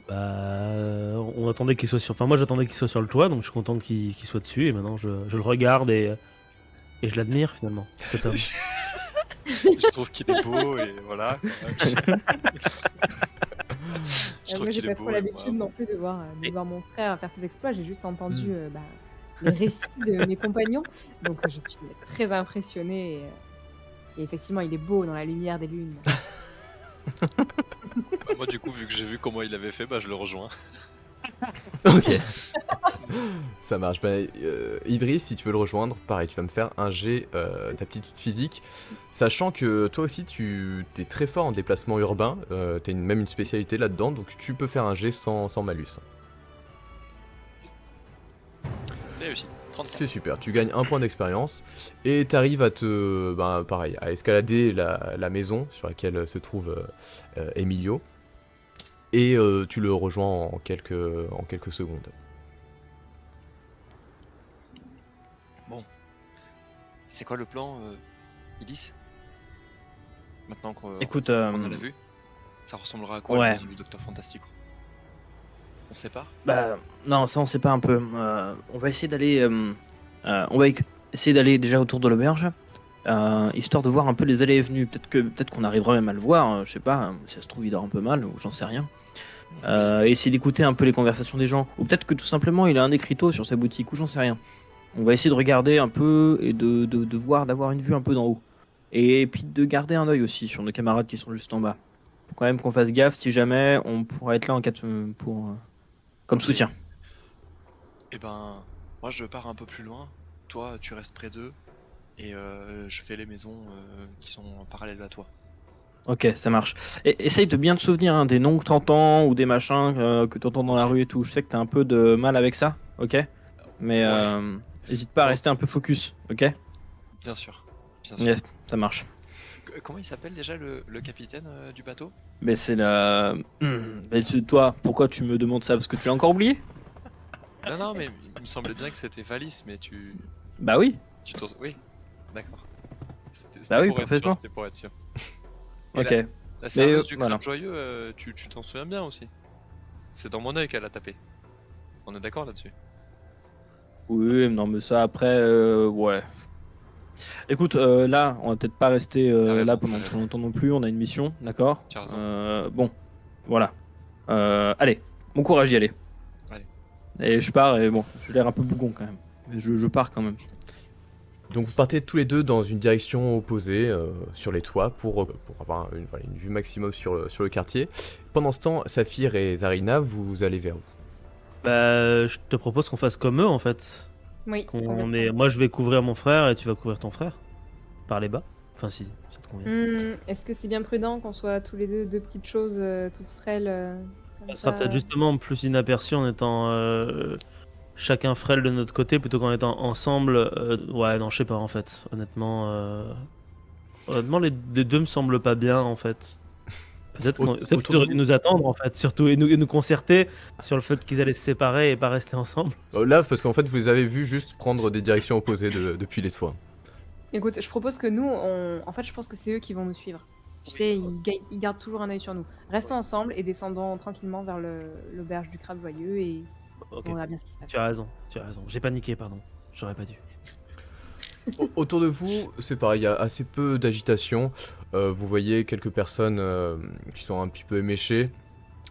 Bah, on attendait qu'il soit sur. Enfin, moi j'attendais qu'il soit sur le toit, donc je suis content qu'il soit dessus. Et maintenant, je le regarde et je l'admire finalement, cet homme. Je trouve qu'il est beau et voilà. Je trouve Moi, j'ai qu'il pas est trop beau. Et l'habitude voilà. non plus de voir mon frère faire ses exploits. J'ai juste entendu bah, les récits de mes compagnons. Donc je suis très impressionnée et effectivement, il est beau dans la lumière des lunes. Bah, moi, du coup, vu que j'ai vu comment il avait fait, bah je le rejoins. Ok. Ça marche. Bah, Idriss, si tu veux le rejoindre, pareil, tu vas me faire un jet d'aptitude physique. Sachant que toi aussi, tu es très fort en déplacement urbain. Tu as même une spécialité là-dedans, donc tu peux faire un jet sans malus. C'est réussi. 34. C'est super, tu gagnes un point d'expérience et tu arrives à pareil, à escalader la maison sur laquelle se trouve Emilio et tu le rejoins en quelques secondes. C'est quoi le plan, Ulysse? Maintenant qu'on Écoute, on l'a vu, ça ressemblera à quoi ouais. la maison du Docteur Fantastique? On se sépare? Bah, non, ça on sait pas un peu. On va essayer d'aller, essayer d'aller déjà autour de l'auberge, histoire de voir un peu les allées et venues. Peut-être qu'on arrivera même à le voir. Je sais pas. Si ça se trouve, il dort un peu mal ou j'en sais rien. Essayer d'écouter un peu les conversations des gens. Ou peut-être que tout simplement il a un écriteau sur sa boutique ou j'en sais rien. On va essayer de regarder un peu et de voir, d'avoir une vue un peu d'en haut. Et puis de garder un œil aussi sur nos camarades qui sont juste en bas. Faut quand même qu'on fasse gaffe si jamais on pourra être là en cas de, comme soutien. Et ben, moi je pars un peu plus loin, toi tu restes près d'eux, et je fais les maisons qui sont en parallèle à toi. Ok, ça marche. Et essaye de bien te souvenir hein, des noms que t'entends ou des machins que t'entends dans la rue et tout. Je sais que t'as un peu de mal avec ça, ok? Mais n'hésite pas à Bon. rester un peu focus, ok? Bien sûr, bien sûr. Yes, ça marche. Comment il s'appelle déjà le capitaine du bateau? Mais c'est la... Mais toi, pourquoi tu me demandes ça? Parce que tu l'as encore oublié? Non, non, mais il me semblait bien que c'était Valis, mais Bah oui, Oui, d'accord. C'était Bah oui, pour être sûr, parfaitement. c'était pour être sûr. Et ok. la serveuse du voilà. crabe joyeux, tu t'en souviens bien aussi? C'est dans mon œil qu'elle a tapé. On est d'accord là-dessus? Oui, non mais ça après, ouais. Écoute, là, on va peut-être pas rester T'as raison, là pendant t'as trop raison. longtemps non plus, on a une mission, d'accord? Tu as raison. Bon, voilà. Allez, bon courage d'y aller. Allez. Et je pars, et bon, j'ai l'air un peu bougon quand même. Mais je pars quand même. Donc vous partez tous les deux dans une direction opposée sur les toits pour avoir une vue maximum sur le quartier. Pendant ce temps, Saphir et Zarina, vous allez vers où? Bah, je te propose qu'on fasse comme eux en fait. Oui, Moi je vais couvrir mon frère et tu vas couvrir ton frère. Par les bas. Enfin si, ça te convient. Est-ce que c'est bien prudent qu'on soit tous les deux petites choses toutes frêles comme Ça sera ça peut-être justement plus inaperçu en étant chacun frêle de notre côté plutôt qu'en étant ensemble. Ouais, non, je sais pas en fait. Honnêtement, les deux me semblent pas bien en fait. Peut-être Autour qu'ils de auraient vous dû nous attendre en fait, surtout et nous concerter sur le fait qu'ils allaient se séparer et pas rester ensemble. Là, parce qu'en fait, vous les avez vus juste prendre des directions opposées depuis les toits. Écoute, je propose que nous, en fait, je pense que c'est eux qui vont nous suivre. Tu sais, ils gardent toujours un œil sur nous. Restons ensemble et descendons tranquillement vers l'auberge du crabe joyeux et Ok, on verra bien ce qui se passe. tu as raison. J'ai paniqué, pardon. J'aurais pas dû. Autour de vous, c'est pareil, il y a assez peu d'agitation. Vous voyez quelques personnes qui sont un petit peu éméchées,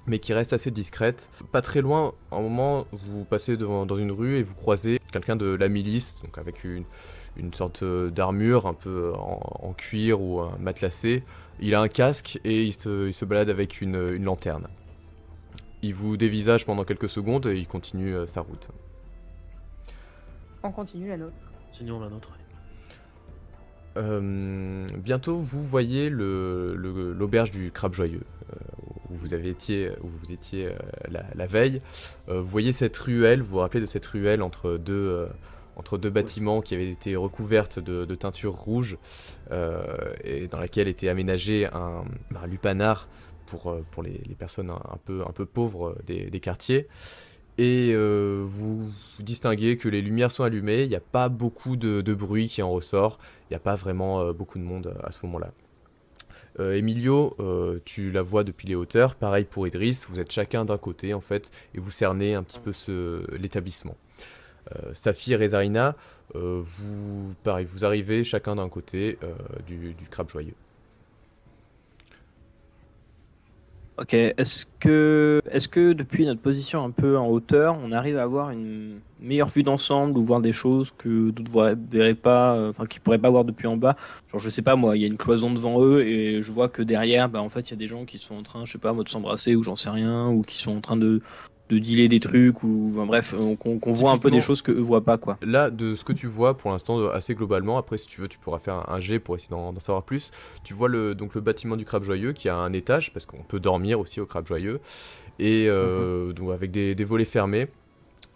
mais qui restent assez discrètes. Pas très loin, à un moment, vous passez dans une rue et vous croisez quelqu'un de la milice, donc avec une sorte d'armure un peu en cuir ou matelassé. Il a un casque et il se balade avec une lanterne. Il vous dévisage pendant quelques secondes et il continue sa route. On continue la nôtre. Sinon la nôtre. Bientôt, vous voyez l'auberge du Crabe Joyeux, où vous étiez la veille. Vous voyez cette ruelle, vous vous rappelez de cette ruelle entre deux bâtiments qui avaient été recouvertes de teinture rouge, et dans laquelle était aménagé un lupanar pour les personnes un peu pauvres des quartiers. Et vous distinguez que les lumières sont allumées, il n'y a pas beaucoup de bruit qui en ressort, il n'y a pas vraiment beaucoup de monde à ce moment-là. Emilio, tu la vois depuis les hauteurs, pareil pour Idriss, vous êtes chacun d'un côté en fait, et vous cernez un petit peu l'établissement. Saphir et Zarina, vous arrivez chacun d'un côté du Crabe Joyeux. Ok, est-ce que depuis notre position un peu en hauteur, on arrive à avoir une meilleure vue d'ensemble ou voir des choses que d'autres verraient pas, enfin qui pourraient pas voir depuis en bas? Genre je sais pas moi, il y a une cloison devant eux et je vois que derrière, bah en fait il y a des gens qui sont en train, je sais pas moi, de s'embrasser ou j'en sais rien, ou qui sont en train de dealer des trucs ou enfin, bref, qu'on voit un peu des Typiquement, choses que eux voient pas quoi. là, de ce que tu vois pour l'instant, assez globalement, après si tu veux, tu pourras faire un jet pour essayer d'en savoir plus. Tu vois donc le bâtiment du Crabe Joyeux qui a un étage, parce qu'on peut dormir aussi au Crabe Joyeux, et donc avec des volets fermés.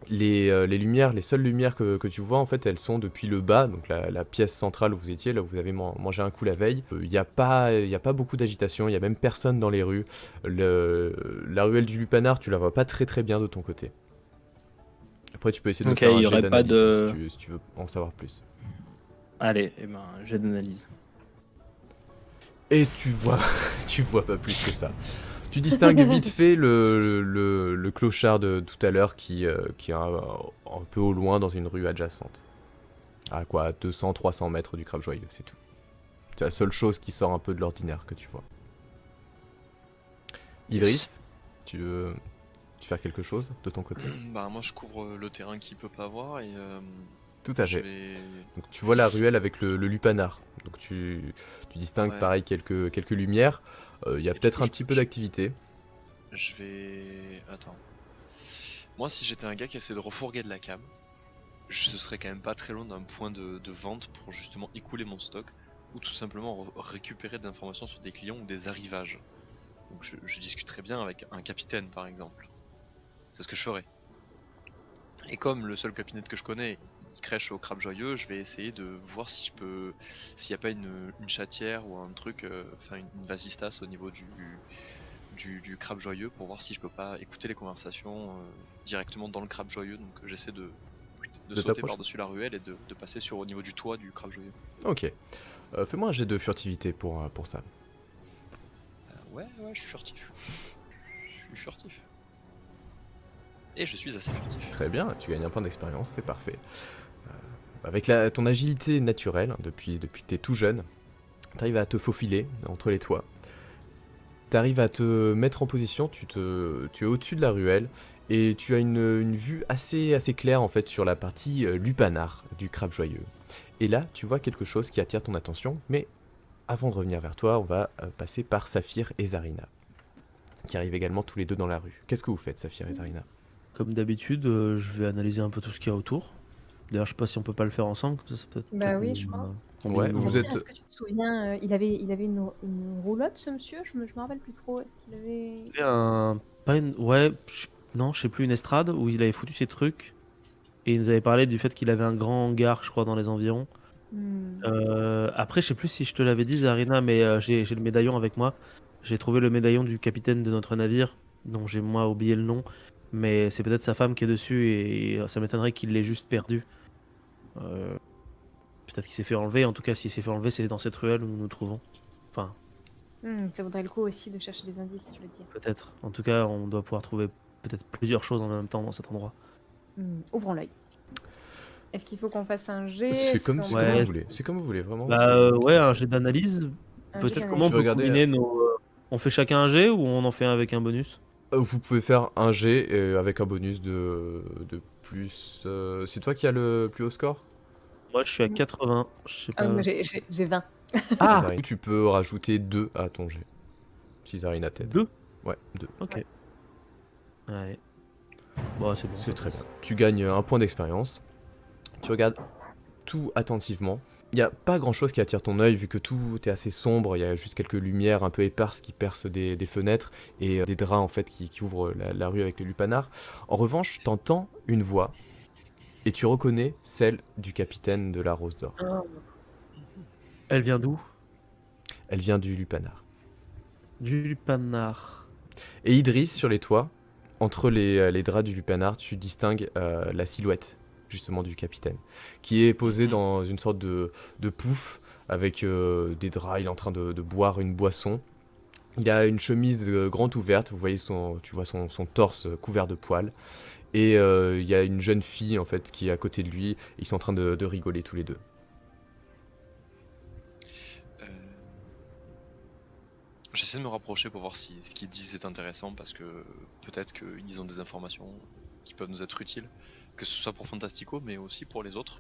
Les lumières, les seules lumières que tu vois en fait, elles sont depuis le bas, donc la pièce centrale où vous étiez, là où vous avez mangé un coup la veille. Il n'y a pas beaucoup d'agitation, il n'y a même personne dans les rues. La ruelle du Lupanar, tu la vois pas très très bien de ton côté. Après tu peux essayer de me Ok, faire il un y jet aurait pas d'analyse hein, de. si tu veux en savoir plus. Allez, eh ben, jet d'analyse. Et tu vois, tu vois pas plus que ça. Tu distingues vite fait le clochard de tout à l'heure qui est un peu au loin dans une rue adjacente. À quoi 200-300 mètres du Crabe Joyeux, c'est tout. C'est la seule chose qui sort un peu de l'ordinaire que tu vois. Idriss, tu veux faire quelque chose de ton côté? Bah moi je couvre le terrain qu'il peut pas voir et Tout à je fait. vais... Donc tu vois la ruelle avec le lupanar. Donc tu distingues Ouais. pareil quelques lumières. Il y a Et du peut-être coup, un je- petit peu je- d'activité. Je vais... Attends. Moi si j'étais un gars qui essaie de refourguer de la cam, ce serait quand même pas très loin d'un point de vente pour justement écouler mon stock ou tout simplement récupérer des informations sur des clients ou des arrivages. Donc je discuterais bien avec un capitaine par exemple. C'est ce que je ferais. Et comme le seul capitaine que je connais, il crèche au Crabe Joyeux, je vais essayer de voir si je peux, s'il n'y a pas une chatière ou un truc, enfin une vasistas au niveau du Crabe Joyeux pour voir si je peux pas écouter les conversations directement dans le Crabe Joyeux. Donc j'essaie de sauter t'approcher. par-dessus la ruelle et de passer au niveau du toit du Crabe Joyeux. Ok. Fais-moi un jet de furtivité pour ça. Ouais, je suis furtif. Je suis furtif. Et je suis assez furtif. Très bien, tu gagnes un point d'expérience, c'est parfait. Avec ton agilité naturelle, depuis que t'es tout jeune, t'arrives à te faufiler entre les toits. T'arrives à te mettre en position, tu es au-dessus de la ruelle, et tu as une vue assez claire en fait sur la partie lupanar du Crabe Joyeux. Et là, tu vois quelque chose qui attire ton attention, mais avant de revenir vers toi, on va passer par Saphir et Zarina, qui arrivent également tous les deux dans la rue. Qu'est-ce que vous faites, Saphir et Zarina? Comme d'habitude, je vais analyser un peu tout ce qu'il y a autour. D'ailleurs, je sais pas si on peut pas le faire ensemble, comme ça, c'est peut-être. Bah peut-être oui, nous, je pense. combiner Ouais, nos- vous Saphir, êtes- est-ce que tu te souviens, il avait une roulotte, ce monsieur? Je me rappelle plus trop. Est-ce qu'il avait... Il y avait pas une. Ouais, non, je sais plus, une estrade où il avait foutu ses trucs. Et il nous avait parlé du fait qu'il avait un grand hangar, je crois, dans les environs. Hmm. Après, je sais plus si je te l'avais dit, Zarina, mais j'ai le médaillon avec moi. J'ai trouvé le médaillon du capitaine de notre navire, dont j'ai moi oublié le nom. Mais c'est peut-être sa femme qui est dessus et ça m'étonnerait qu'il l'ait juste perdu. Euh, Peut-être qu'il s'est fait enlever. En tout cas, s'il s'est fait enlever, c'est dans cette ruelle où nous nous trouvons. Enfin, Ça vaudrait le coup aussi de chercher des indices, je veux dire. peut-être. En tout cas, on doit pouvoir trouver peut-être plusieurs choses en même temps dans cet endroit. Ouvrons l'œil. Est-ce qu'il faut qu'on fasse un jet? C'est Est-ce comme, qu'on c'est Ouais. comme peut- vous voulez. C'est comme vous voulez, vraiment. Bah ouais, un jet d'analyse. Un jet Peut-être d'analyse. comment on Je peut vais regarder, combiner nos. On fait chacun un jet ou on en fait un avec un bonus? Vous pouvez faire un jet avec un bonus de plus. C'est toi qui as le plus haut score? Moi, je suis à 80. Je sais pas. Moi, j'ai 20. Ah, Zarina. Tu peux rajouter 2 à ton jet. Si Zarina t'aide. 2. Ouais, 2. Ok. Ouais. Bon, c'est bon. C'est ça très passe. bien. Tu gagnes un point d'expérience. Tu regardes tout attentivement. Il n'y a pas grand chose qui attire ton œil vu que tout est assez sombre. Il y a juste quelques lumières un peu éparses qui percent des fenêtres et des draps en fait qui ouvrent la rue avec les lupanars. En revanche, t'entends une voix et tu reconnais celle du capitaine de la Rose d'Or. Elle vient d'où? Elle vient du lupanar. Du Lupanar. Et Idriss, sur les toits, entre les draps du lupanar, tu distingues la silhouette, justement, du capitaine, qui est posé dans une sorte de pouf, avec des draps, il est en train de boire une boisson. Il a une chemise grande ouverte, vous voyez tu vois son torse couvert de poils. Et il y a une jeune fille, en fait, qui est à côté de lui, et ils sont en train de rigoler tous les deux. J'essaie j'essaie de me rapprocher pour voir si ce qu'ils disent est intéressant, parce que peut-être qu'ils ont des informations qui peuvent nous être utiles, que ce soit pour Fantastico, mais aussi pour les autres,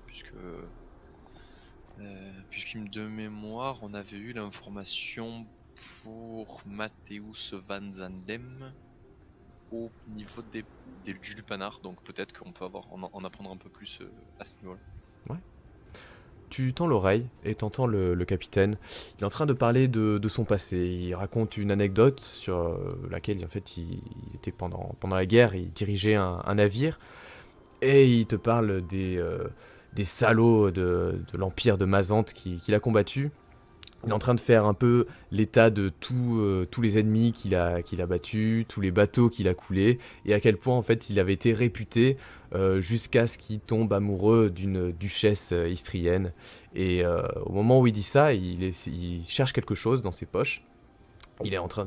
de mémoire, on avait eu l'information pour Mathéus Van Zandem au niveau du lupanar, donc peut-être qu'on peut en apprendre un peu plus à ce niveau-là. Tu tends l'oreille et t'entends le capitaine. Il est en train de parler de son passé. Il raconte une anecdote sur laquelle en fait il était pendant la guerre, il dirigeait un navire et il te parle des salauds de l'empire de Mazante qu'il a combattu. Il est en train de faire un peu l'état de tous les ennemis qu'il a battus, tous les bateaux qu'il a coulés, et à quel point en fait il avait été réputé jusqu'à ce qu'il tombe amoureux d'une duchesse istrienne. Et au moment où il dit ça, il cherche quelque chose dans ses poches. Il est en train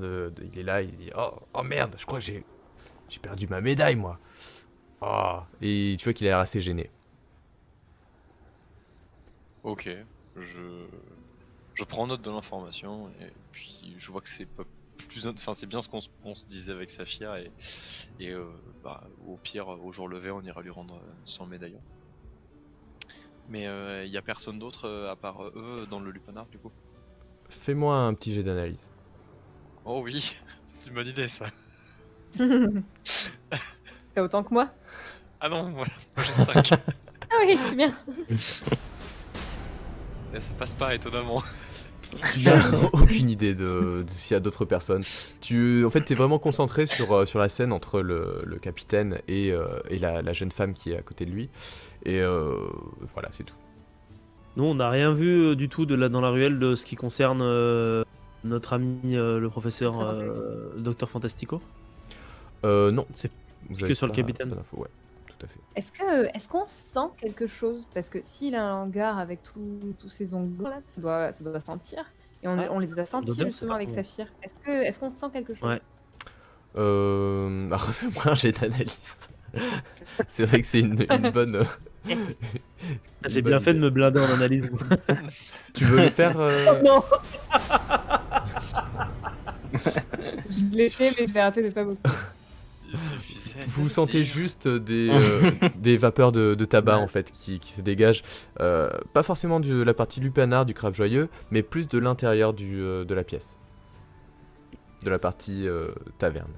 il est là, il dit oh merde, je crois que j'ai perdu ma médaille moi. Oh. Et tu vois qu'il a l'air assez gêné. Ok, je prends note de l'information et puis je vois que c'est pas enfin c'est bien ce qu'on se disait avec Saphir et au pire au jour levé on ira lui rendre son médaillon. Mais y a personne d'autre à part eux dans le lupanar du coup. Fais-moi un petit jet d'analyse. Oh oui, c'est une bonne idée ça. T'as autant que moi? Ah non, moi j'ai 5. Ah oui, c'est bien. Et ça passe pas étonnamment. Tu n'as aucune idée de s'il y a d'autres personnes. En fait, t'es vraiment concentré sur la scène entre le capitaine et la jeune femme qui est à côté de lui. Et voilà, c'est tout. Nous, on n'a rien vu du tout dans la ruelle de ce qui concerne notre ami le professeur Dr Fantastico. Non. C'est Vous que avez sur le pas- capitaine. pas d'infos, ouais, tout à fait. Est-ce qu'on sent quelque chose? Parce que s'il a un hangar avec tous ces ongles là, ça doit sentir. Et on les a sentis bien, justement c'est avec pas- Saphir. Est-ce qu'on sent quelque chose? Ouais. Refais-moi un jet d'analyse. C'est vrai que c'est une bonne. J'ai bien fait de me blinder en analyse. Tu veux le faire Non. Je l'ai fait, mais je l'ai raté de pas beaucoup. Il suffisait. Vous de sentez dire. juste des vapeurs de tabac en fait qui se dégagent, pas forcément de la partie lupanar du crabe joyeux, mais plus de l'intérieur de la pièce, de la partie taverne.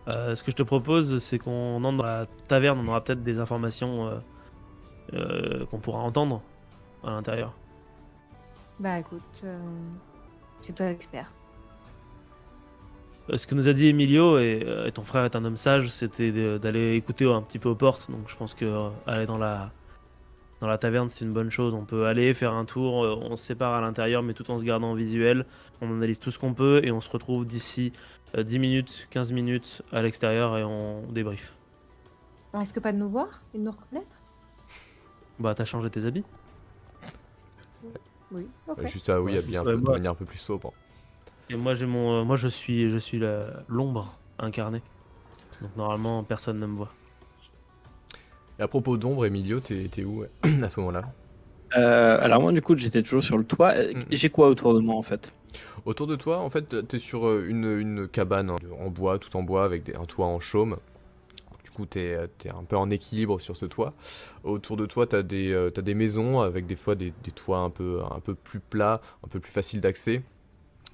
Ce que je te propose, c'est qu'on entre dans la taverne, on aura peut-être des informations qu'on pourra entendre à l'intérieur. Bah écoute, c'est toi l'expert. Ce que nous a dit Emilio, et ton frère est un homme sage, c'était d'aller écouter un petit peu aux portes. Donc je pense que aller dans la taverne, c'est une bonne chose. On peut aller faire un tour, on se sépare à l'intérieur, mais tout en se gardant en visuel. On analyse tout ce qu'on peut et on se retrouve d'ici 10 minutes, 15 minutes à l'extérieur et on débrief. On risque pas de nous voir et de nous reconnaître? Bah, t'as changé tes habits? Oui, ok. Juste à oui, habillé un peu, de moi- manière un peu plus sobre. Et moi, moi je suis l'ombre incarnée. Donc normalement, personne ne me voit. Et à propos d'ombre, Emilio, t'es où à ce moment-là? Alors moi du coup j'étais toujours sur le toit. J'ai quoi autour de moi en fait? Autour de toi, en fait, t'es sur une cabane en bois, tout en bois, avec un toit en chaume. Du coup, t'es un peu en équilibre sur ce toit. Autour de toi, t'as des maisons avec des fois des toits un peu plus plats, un peu plus faciles d'accès.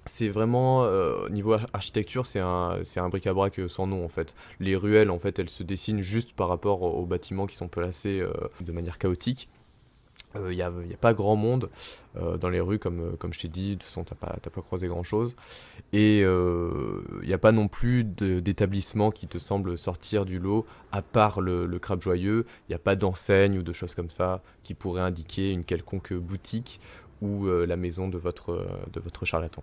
C'est vraiment, niveau architecture, c'est un bric-à-brac sans nom, en fait. Les ruelles, en fait, elles se dessinent juste par rapport aux bâtiments qui sont placés de manière chaotique. Il n'y a pas grand monde dans les rues, comme je t'ai dit. De toute façon, t'as pas croisé grand-chose. Et il n'y a pas non plus d'établissement qui te semble sortir du lot, à part le crabe joyeux. Il n'y a pas d'enseigne ou de choses comme ça qui pourraient indiquer une quelconque boutique ou la maison de votre charlatan.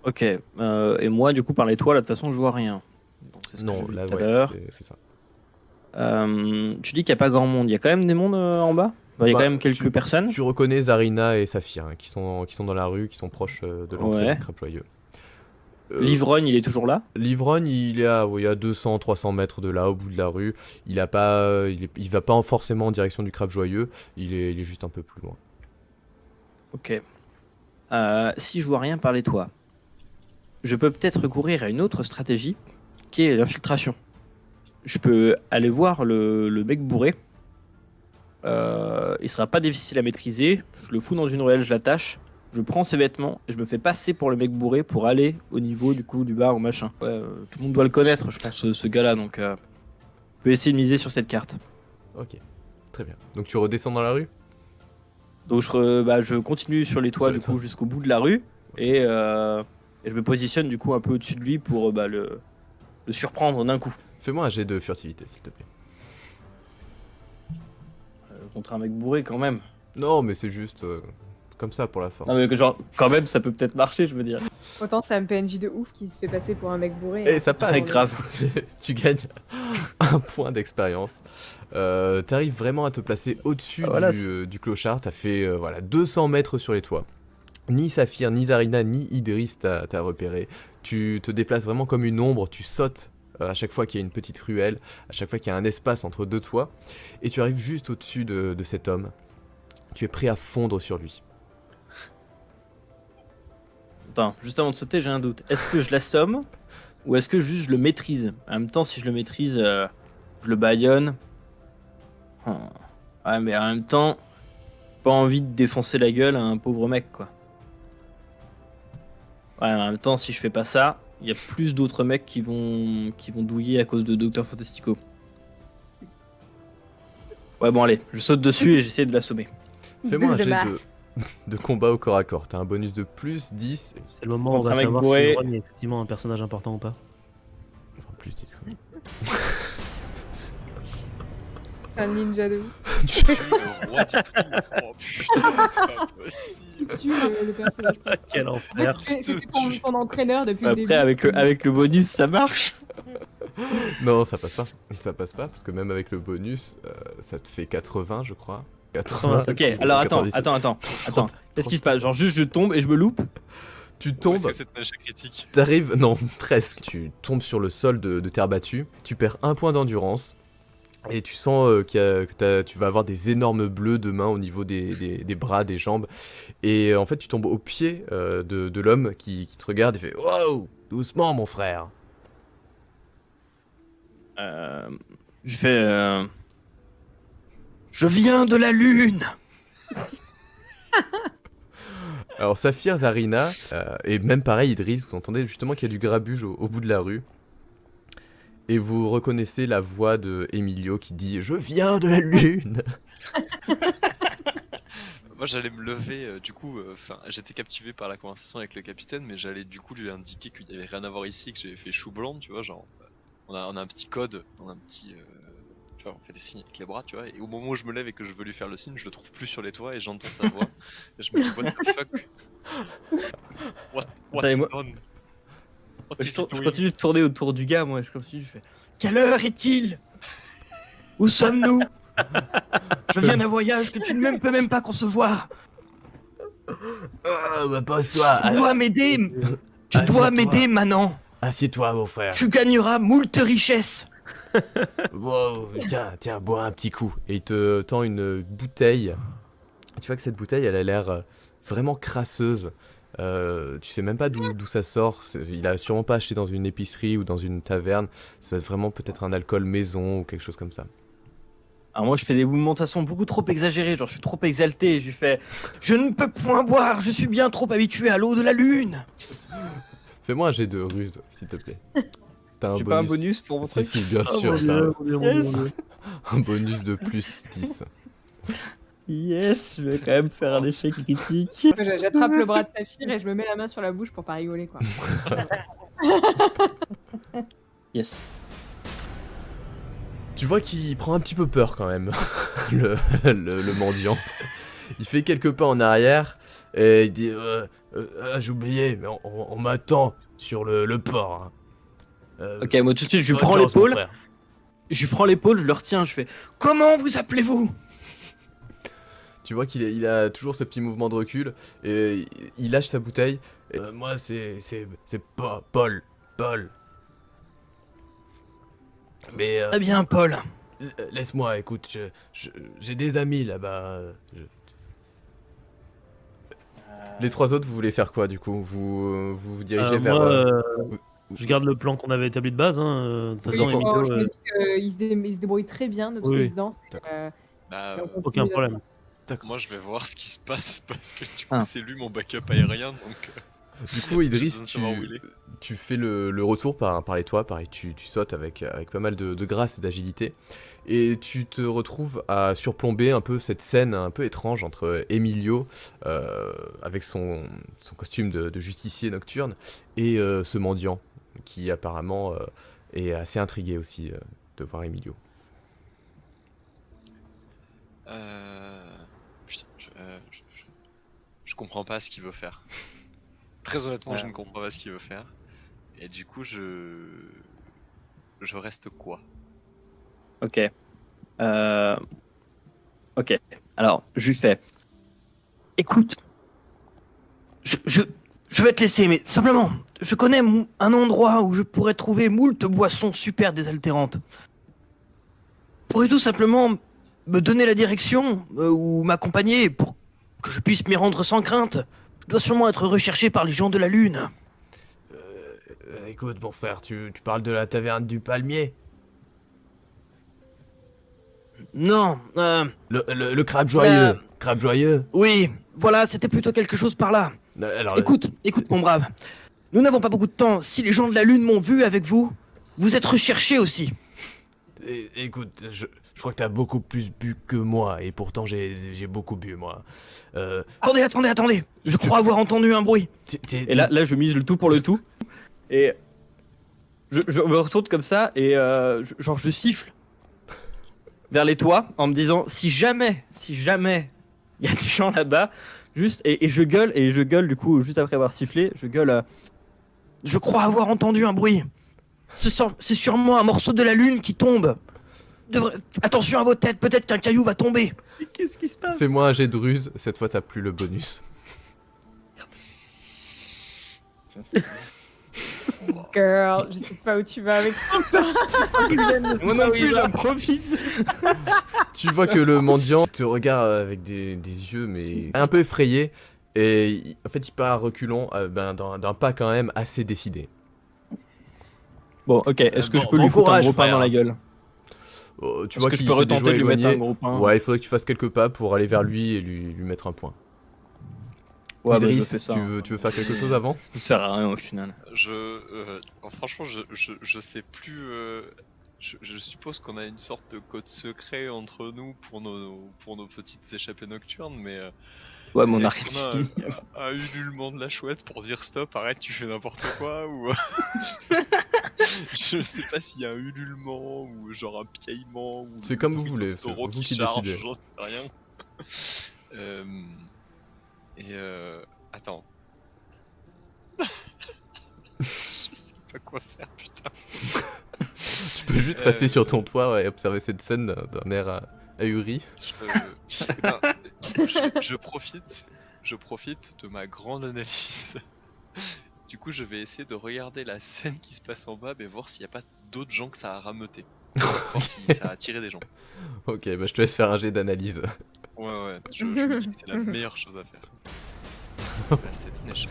Ok. Et moi du coup par les toits là de toute façon je vois rien. Donc, c'est ce que j'ai Non, vu là, tout à ouais, l'heure. c'est ça. Tu dis qu'il n'y a pas grand monde. Il y a quand même des mondes en bas? Il y a Bah, quand même quelques personnes? Tu reconnais Zarina et Saphir, hein, qui sont dans la rue, qui sont proches de l'entrée Ouais. du crabe joyeux. L'ivrogne il est toujours là? L'ivrogne, il est à 200-300 mètres de là, au bout de la rue. Il va pas forcément en direction du crabe joyeux, il est juste un peu plus loin. Ok. Si je vois rien par les toits, je peux peut-être recourir à une autre stratégie qui est l'infiltration. Je peux aller voir le mec bourré. Il sera pas difficile à maîtriser. Je le fous dans une ruelle, je l'attache. Je prends ses vêtements et je me fais passer pour le mec bourré pour aller au niveau du coup du bar ou machin. Ouais, tout le monde doit le connaître, je pense, ce gars-là. Donc, je peux essayer de miser sur cette carte. Ok, très bien. Donc tu redescends dans la rue? Donc, je continue sur les toits Sur les du coup toits. jusqu'au bout de la rue et je me positionne du coup un peu au-dessus de lui pour le surprendre d'un coup. Fais-moi un jet de furtivité, s'il te plaît. Contre un mec bourré quand même. Non, mais c'est juste comme ça pour la forme. Non mais que genre quand même ça peut peut-être marcher, je veux dire. Autant c'est un PNJ de ouf qui se fait passer pour un mec bourré. Et ça passe. Ouais, grave. Tu gagnes un point d'expérience. T'arrives vraiment à te placer au-dessus Voilà, du clochard. T'as fait 200 mètres sur les toits. Ni Saphir, ni Zarina, ni Idris t'a repéré. Tu te déplaces vraiment comme une ombre. Tu sautes à chaque fois qu'il y a une petite ruelle, à chaque fois qu'il y a un espace entre deux toits. Et tu arrives juste au-dessus de cet homme. Tu es prêt à fondre sur lui. Attends, juste avant de sauter, j'ai un doute. Est-ce que je l'assomme ou est-ce que juste je le maîtrise? En même temps, si je le maîtrise, je le baïonne. Ouais, mais en même temps, pas envie de défoncer la gueule à un pauvre mec, quoi. Ouais, en même temps, si je fais pas ça, il y a plus d'autres mecs qui vont douiller à cause de Dr Fantastico. Ouais, bon, allez, je saute dessus et j'essaie de l'assommer. Fais-moi un De jet masse. de combat au corps à corps. T'as un bonus de plus 10. C'est le moment où on Contre va un mec savoir bourré. si Ron est effectivement un personnage important ou pas. Enfin, plus 10. quoi. C'est un ninja de ouf. Le roi d'Istrie. Oh putain, c'est pas possible. Il tue le personnage. Quel En enfer. fait, c'était ton entraîneur depuis le début. Après, avec le bonus, ça marche. Non, ça passe pas. Ça passe pas parce que même avec le bonus, ça te fait 80, je crois. 80. Ok, Alors 97. attends. Qu'est-ce qui se passe? Genre juste je tombe et je me loupe? Tu Est-ce tombes, que c'est un échec critique? t'arrives, non, presque. Tu tombes sur le sol de terre battue. Tu perds un point d'endurance. Et tu sens tu vas avoir des énormes bleus de main au niveau des bras, des jambes. Et en fait, tu tombes au pied de l'homme qui te regarde et fait wow, doucement, mon frère. Je fais. Je viens de la lune. Alors, Saphir, Zarina, et même pareil, Idris, vous entendez justement qu'il y a du grabuge au bout de la rue. Et vous reconnaissez la voix de Emilio qui dit « Je viens de la lune !» Moi j'allais me lever, du coup, j'étais captivé par la conversation avec le capitaine, mais j'allais du coup lui indiquer qu'il y avait rien à voir ici, que j'avais fait chou blonde, tu vois, genre, on a un petit code, on a un petit, tu vois, on fait des signes avec les bras, tu vois, et au moment où je me lève et que je veux lui faire le signe, je le trouve plus sur les toits et j'entends sa voix, et je me dis what the fuck, what Attends, he moi- done, what Je, is he tourne- je doing? continue de tourner autour du gars, moi. Je continue, je fais. Quelle heure est-il? Où sommes-nous? Je viens d'un voyage que tu ne peux même pas concevoir. bah pose-toi, Tu dois m'aider. Tu Assieds-toi. dois m'aider maintenant. assieds-toi mon frère. Tu gagneras moult richesses. Wow, tiens, bois un petit coup. Et il te tend une bouteille. Tu vois que cette bouteille, elle a l'air vraiment crasseuse. Tu sais même pas d'où ça sort. Il a sûrement pas acheté dans une épicerie ou dans une taverne. Ça va être vraiment peut-être un alcool maison ou quelque chose comme ça. Alors moi je fais des mouvementations beaucoup trop exagérées, genre je suis trop exalté, et je lui fais je ne peux point boire, je suis bien trop habitué à l'eau de la lune. Fais-moi un jet de ruse, s'il te plaît. T'as J'ai pas un bonus pour mon Si, truc. si, bien Oh sûr. mon Dieu, mon Dieu, mon Dieu, mon Dieu. T'as un bonus de plus 10. Yes, je vais quand même faire un échec critique. J'attrape le bras de Saphir et je me mets la main sur la bouche pour pas rigoler, quoi. Yes. Tu vois qu'il prend un petit peu peur quand même, le mendiant. Il fait quelques pas en arrière et il dit j'ai oublié, mais on m'attend sur le port. hein. Ok, moi tout de suite je lui Bonne prends chance, mon l'épaule, frère. je lui prends l'épaule, je le retiens, je fais comment vous appelez-vous? Tu vois qu'il a toujours ce petit mouvement de recul et il lâche sa bouteille. Et, moi c'est Paul. Mais Très bien Paul. laisse-moi, écoute, j'ai des amis là-bas. Les 3 autres, vous voulez faire quoi du coup vous dirigez vers. Moi, vous- je garde le plan qu'on avait établi de base. De toute façon, Oui, Emilio, Oh, je me dis qu'il se débrouille très bien de toute Oui. évidence. D'accord. Bah, Et on continue aucun notre- problème. D'accord. moi je vais voir ce qui se passe parce que du coup Ah. c'est lui mon backup aérien donc. Du coup, Idriss, besoin de savoir où il est. tu fais le retour par les toits, pareil, tu sautes avec pas mal de grâce et d'agilité, et tu te retrouves à surplomber un peu cette scène un peu étrange entre Emilio, avec son costume de justicier nocturne, et ce mendiant, qui apparemment est assez intrigué aussi de voir Emilio. Putain, je comprends pas ce qu'il veut faire. Très honnêtement, je ne comprends pas ce qu'il veut faire. Et du coup, je reste quoi? Ok. Ok. Alors, je lui fais. Écoute, je vais te laisser, mais simplement, je connais un endroit où je pourrais trouver moult boissons super désaltérantes. Pourrais tout simplement me donner la direction ou m'accompagner pour que je puisse m'y rendre sans crainte? Je dois sûrement être recherché par les gens de la Lune. Écoute, mon frère, tu parles de la taverne du Palmier? Non, Le crabe joyeux. Crabe joyeux. oui, voilà, c'était plutôt quelque chose par là. Alors, Écoute, mon brave. Nous n'avons pas beaucoup de temps. Si les gens de la Lune m'ont vu avec vous, vous êtes recherchés aussi. écoute, je crois que t'as beaucoup plus bu que moi, et pourtant j'ai beaucoup bu, moi. Attendez. Je crois avoir entendu un bruit. Et là, je mise le tout pour le tout. Et je me retourne comme ça et je siffle vers les toits en me disant si jamais il y a des gens là-bas, juste et je gueule du coup juste après avoir sifflé, je gueule. Je crois avoir entendu un bruit. C'est sûrement un morceau de la lune qui tombe. Attention à vos têtes, peut-être qu'un caillou va tomber. Mais qu'est-ce qui se passe? Fais-moi un jet de ruse, cette fois t'as plus le bonus. Girl, je sais pas où tu vas avec ça. Moi non plus, j'improvise. Tu vois que le mendiant te regarde avec des yeux mais un peu effrayés, et en fait il part à reculons d'un pas quand même assez décidé. Bon, ok, est-ce que bon- je peux bon lui foutre un courage, gros pain frère. dans la gueule? Tu Est-ce vois que je qu'il peux s'est déjà retenter de lui mettre éloigné. un gros pain? Ouais, il faudrait que tu fasses quelques pas pour aller vers lui et lui mettre un point. Ouais, bah, je Idriss, fais ça. tu veux faire quelque chose avant? Ça sert à rien au final. Franchement, je sais plus. Je suppose qu'on a une sorte de code secret entre nous pour nos petites échappées nocturnes, mais. Ouais, mon est-ce arc. qu'on a un ululement de la chouette pour dire stop, arrête, tu fais n'importe quoi ou. Je sais pas s'il y a un ululement ou genre un piaillement ou. C'est comme vous le voulez, taureau c'est vous qui charge, décidez. j'en sais rien. Attends. Je sais pas quoi faire, putain. Tu peux juste rester sur ton toit et observer cette scène d'un air ahuri. Je profite de ma grande analyse. Du coup, je vais essayer de regarder la scène qui se passe en bas, mais voir s'il n'y a pas d'autres gens que ça a rameuté. Voir si ça a attiré des gens. Ok, bah je te laisse faire un jet d'analyse. Ouais, je me dis que c'est la meilleure chose à faire. Bah, c'est un échec.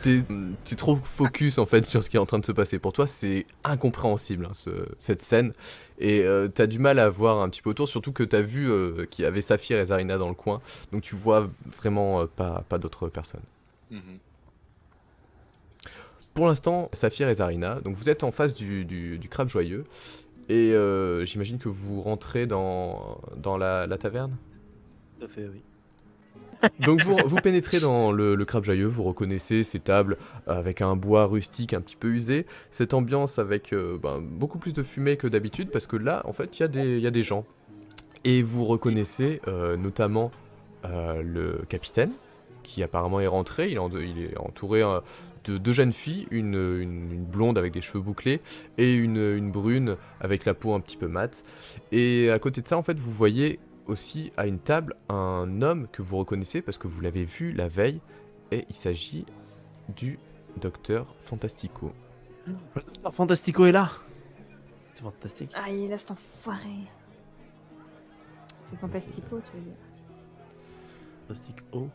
T'es trop focus en fait sur ce qui est en train de se passer. Pour toi, c'est incompréhensible cette scène. Et t'as du mal à voir un petit peu autour, surtout que t'as vu qu'il y avait Saphir et Zarina dans le coin. Donc tu vois vraiment pas d'autres personnes. Pour l'instant, Saphir et Zarina, donc vous êtes en face du crabe joyeux. Et j'imagine que vous rentrez dans la taverne. Tout à fait, oui. Donc vous pénétrez dans le crabe joyeux, vous reconnaissez ces tables avec un bois rustique un petit peu usé, cette ambiance avec beaucoup plus de fumée que d'habitude, parce que là, en fait, il y a des gens. Et vous reconnaissez notamment le capitaine, qui apparemment est rentré, il est entouré de deux jeunes filles, une blonde avec des cheveux bouclés, et une brune avec la peau un petit peu mate. Et à côté de ça, en fait, vous voyez aussi à une table un homme que vous reconnaissez parce que vous l'avez vu la veille, et il s'agit du docteur Fantastico. Le docteur Fantastico est là. C'est fantastique. Ah, il est là, cet enfoiré. C'est Fantastico, tu veux dire. Fantastico.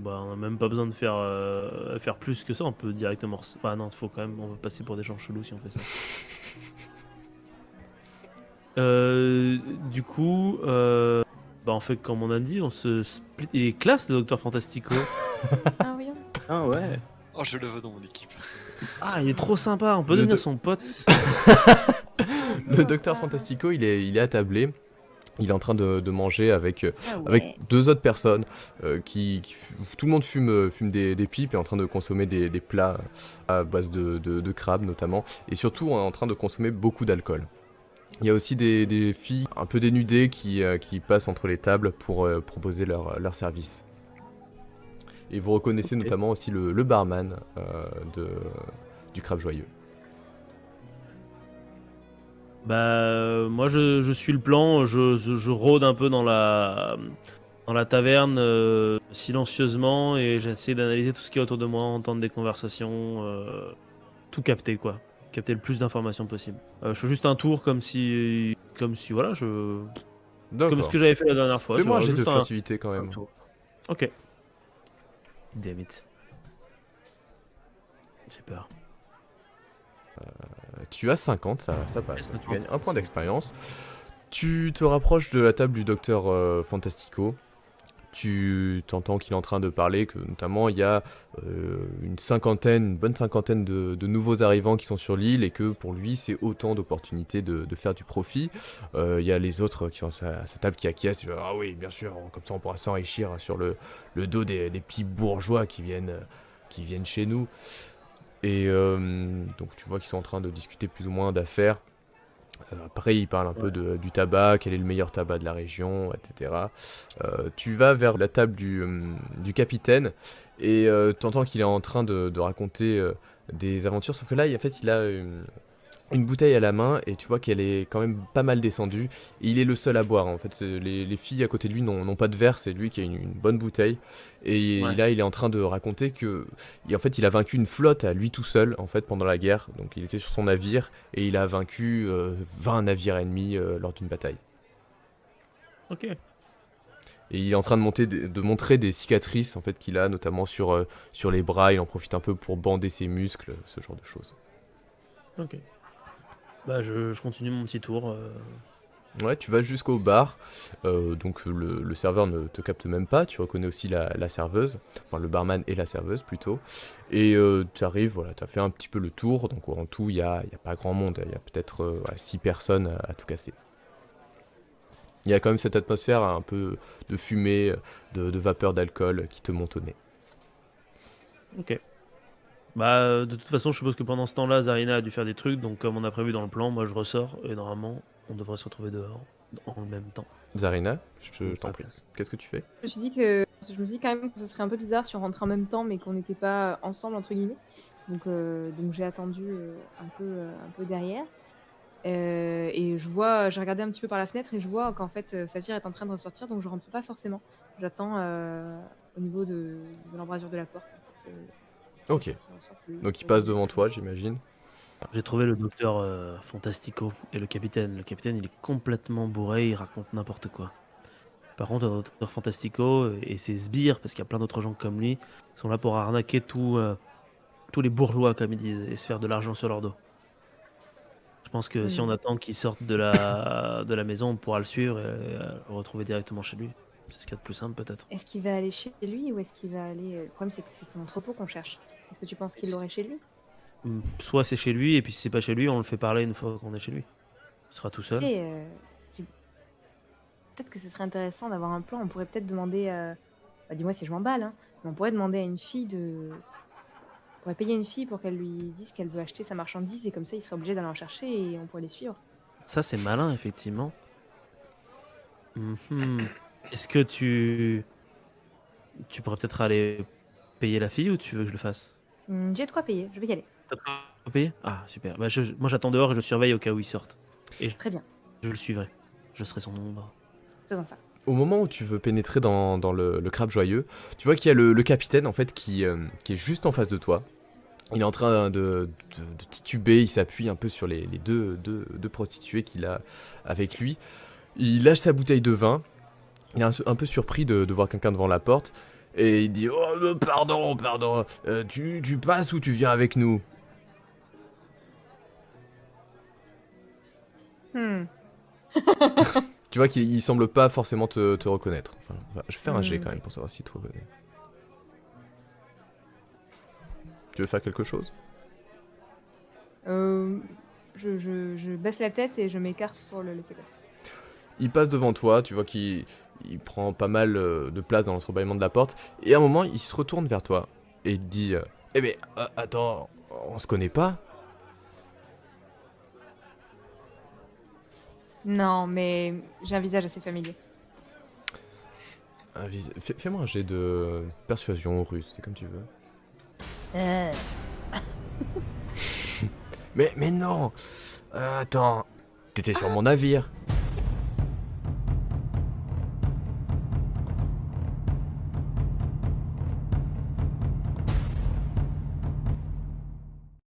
Bah, on a même pas besoin de faire plus que ça, on peut directement. Bah non, faut quand même, on va passer pour des gens chelous si on fait ça. Du coup, bah en fait, comme on a dit, on se split. Il est classe le Docteur Fantastico. Ah oui. Ah ouais. Oh, je le veux dans mon équipe. Ah, il est trop sympa, on peut Le devenir do- son pote. Le Docteur Fantastico, il est attablé. Il est en train de manger avec Ah ouais. avec 2 autres personnes tout le monde fume des pipes et est en train de consommer des plats à base de crabes notamment, et surtout on est en train de consommer beaucoup d'alcool. Il y a aussi des filles un peu dénudées qui passent entre les tables pour proposer leur service. Et vous reconnaissez Ok. notamment aussi le barman du Crabe Joyeux. Bah, moi je suis le plan, je rôde un peu dans la taverne silencieusement et j'essaie d'analyser tout ce qui est autour de moi, entendre des conversations, tout capter quoi. Capter le plus d'informations possible. Je fais juste un tour comme si voilà, comme D'accord. ce que j'avais fait la dernière fois. Fais-moi un tu vois, jet de juste furtivité quand un même. tour. Ok. Damn it. J'ai peur. Tu as 50, ça passe. Yes, Tu gagnes d'accord. 1 point d'expérience. Tu te rapproches de la table du docteur Fantastico. Tu t'entends qu'il est en train de parler, que notamment il y a une bonne cinquantaine de nouveaux arrivants qui sont sur l'île et que pour lui c'est autant d'opportunités de faire du profit. Il y a les autres qui sont à sa table qui acquiescent. Ah oui, bien sûr, comme ça on pourra s'enrichir sur le dos des petits bourgeois qui viennent chez nous. Et donc tu vois qu'ils sont en train de discuter plus ou moins d'affaires. Après, il parle un peu du tabac, quel est le meilleur tabac de la région, etc. Tu vas vers la table du capitaine et t'entends qu'il est en train de raconter des aventures. Sauf que là, en fait, il a une bouteille à la main et tu vois qu'elle est quand même pas mal descendue. Et il est le seul à boire. En fait, les filles à côté de lui n'ont pas de verre, c'est lui qui a une bonne bouteille. Et Ouais. là, il est en train de raconter que, en fait, il a vaincu une flotte à lui tout seul, en fait, pendant la guerre. Donc, il était sur son navire et il a vaincu 20 navires ennemis lors d'une bataille. Ok. Et il est en train de montrer des cicatrices, en fait, qu'il a, notamment sur les bras. Il en profite un peu pour bander ses muscles, ce genre de choses. Ok. Bah, je continue mon petit tour. Ouais, tu vas jusqu'au bar, donc le serveur ne te capte même pas, tu reconnais aussi la serveuse, enfin le barman et la serveuse plutôt, et tu arrives, voilà, tu as fait un petit peu le tour, donc en tout il y a pas grand monde, il y a peut-être 6 personnes à tout casser. Il y a quand même cette atmosphère un peu de fumée, de vapeur d'alcool qui te monte au nez. Ok. Bah, de toute façon, je suppose que pendant ce temps-là, Zarina a dû faire des trucs, donc comme on a prévu dans le plan, moi je ressors, et normalement, on devrait se retrouver dehors, en même temps. Zarina, je Sur t'en la prie, place. qu'est-ce que tu fais? Je me dis quand même que ce serait un peu bizarre si on rentrait en même temps, mais qu'on n'était pas ensemble entre guillemets. Donc j'ai attendu un peu derrière. Et j'ai regardé un petit peu par la fenêtre et je vois qu'en fait Saphir est en train de ressortir, donc je rentre pas forcément. J'attends au niveau de l'embrasure de la porte. En fait, Ok, Saphir qui ressort plus- donc il passe devant toi, j'imagine. J'ai trouvé le docteur Fantastico et le capitaine. Le capitaine, il est complètement bourré, il raconte n'importe quoi. Par contre, le docteur Fantastico et ses sbires, parce qu'il y a plein d'autres gens comme lui, sont là pour arnaquer tous les bourgeois, comme ils disent, et se faire de l'argent sur leur dos. Je pense que si on attend qu'il sorte de la maison, on pourra le suivre et le retrouver directement chez lui. C'est ce qu'il y a de plus simple, peut-être. Est-ce qu'il va aller chez lui ou est-ce qu'il va aller... Le problème c'est que c'est son entrepôt qu'on cherche. Est-ce que tu penses qu'il l'aurait chez lui? Soit c'est chez lui, et puis si c'est pas chez lui, on le fait parler une fois qu'on est chez lui. Il sera tout Tu seul. sais, peut-être que ce serait intéressant d'avoir un plan. On pourrait peut-être demander bah, dis-moi si je m'emballe, hein, mais on pourrait demander à une fille de... On pourrait payer une fille pour qu'elle lui dise qu'elle veut acheter sa marchandise et comme ça il serait obligé d'aller en chercher et on pourrait les suivre. Ça, c'est malin, effectivement. Mhm. Est-ce que tu pourrais peut-être aller payer la fille ou tu veux que je le fasse? J'ai de quoi payer, je vais y aller. T'as pas payé? Ah, super. Bah, moi, j'attends dehors et je surveille au cas où il sorte. Très bien, Je le suivrai. Je serai son ombre. faisons ça. Au moment où tu veux pénétrer dans le crabe joyeux, tu vois qu'il y a le capitaine en fait qui est juste en face de toi. Il est en train de tituber, il s'appuie un peu sur les deux prostituées qu'il a avec lui. Il lâche sa bouteille de vin, il est un peu surpris de voir quelqu'un devant la porte. Et il dit oh pardon, tu passes ou tu viens avec nous? Hmm. Tu vois qu'il semble pas forcément te reconnaître. Enfin, je vais faire un jet quand même pour savoir s'il te reconnaît. Tu veux faire quelque chose? Je baisse la tête et je m'écarte pour le laisser passer. Il passe devant toi, tu vois qu'il prend pas mal de place dans l'entrebâillement de la porte, et à un moment il se retourne vers toi et il te dit eh mais attends, on se connaît pas? Non, mais j'ai un visage assez familier. Fais-moi un jet de persuasion russe, c'est comme tu veux. Mais non, attends, t'étais sur mon navire.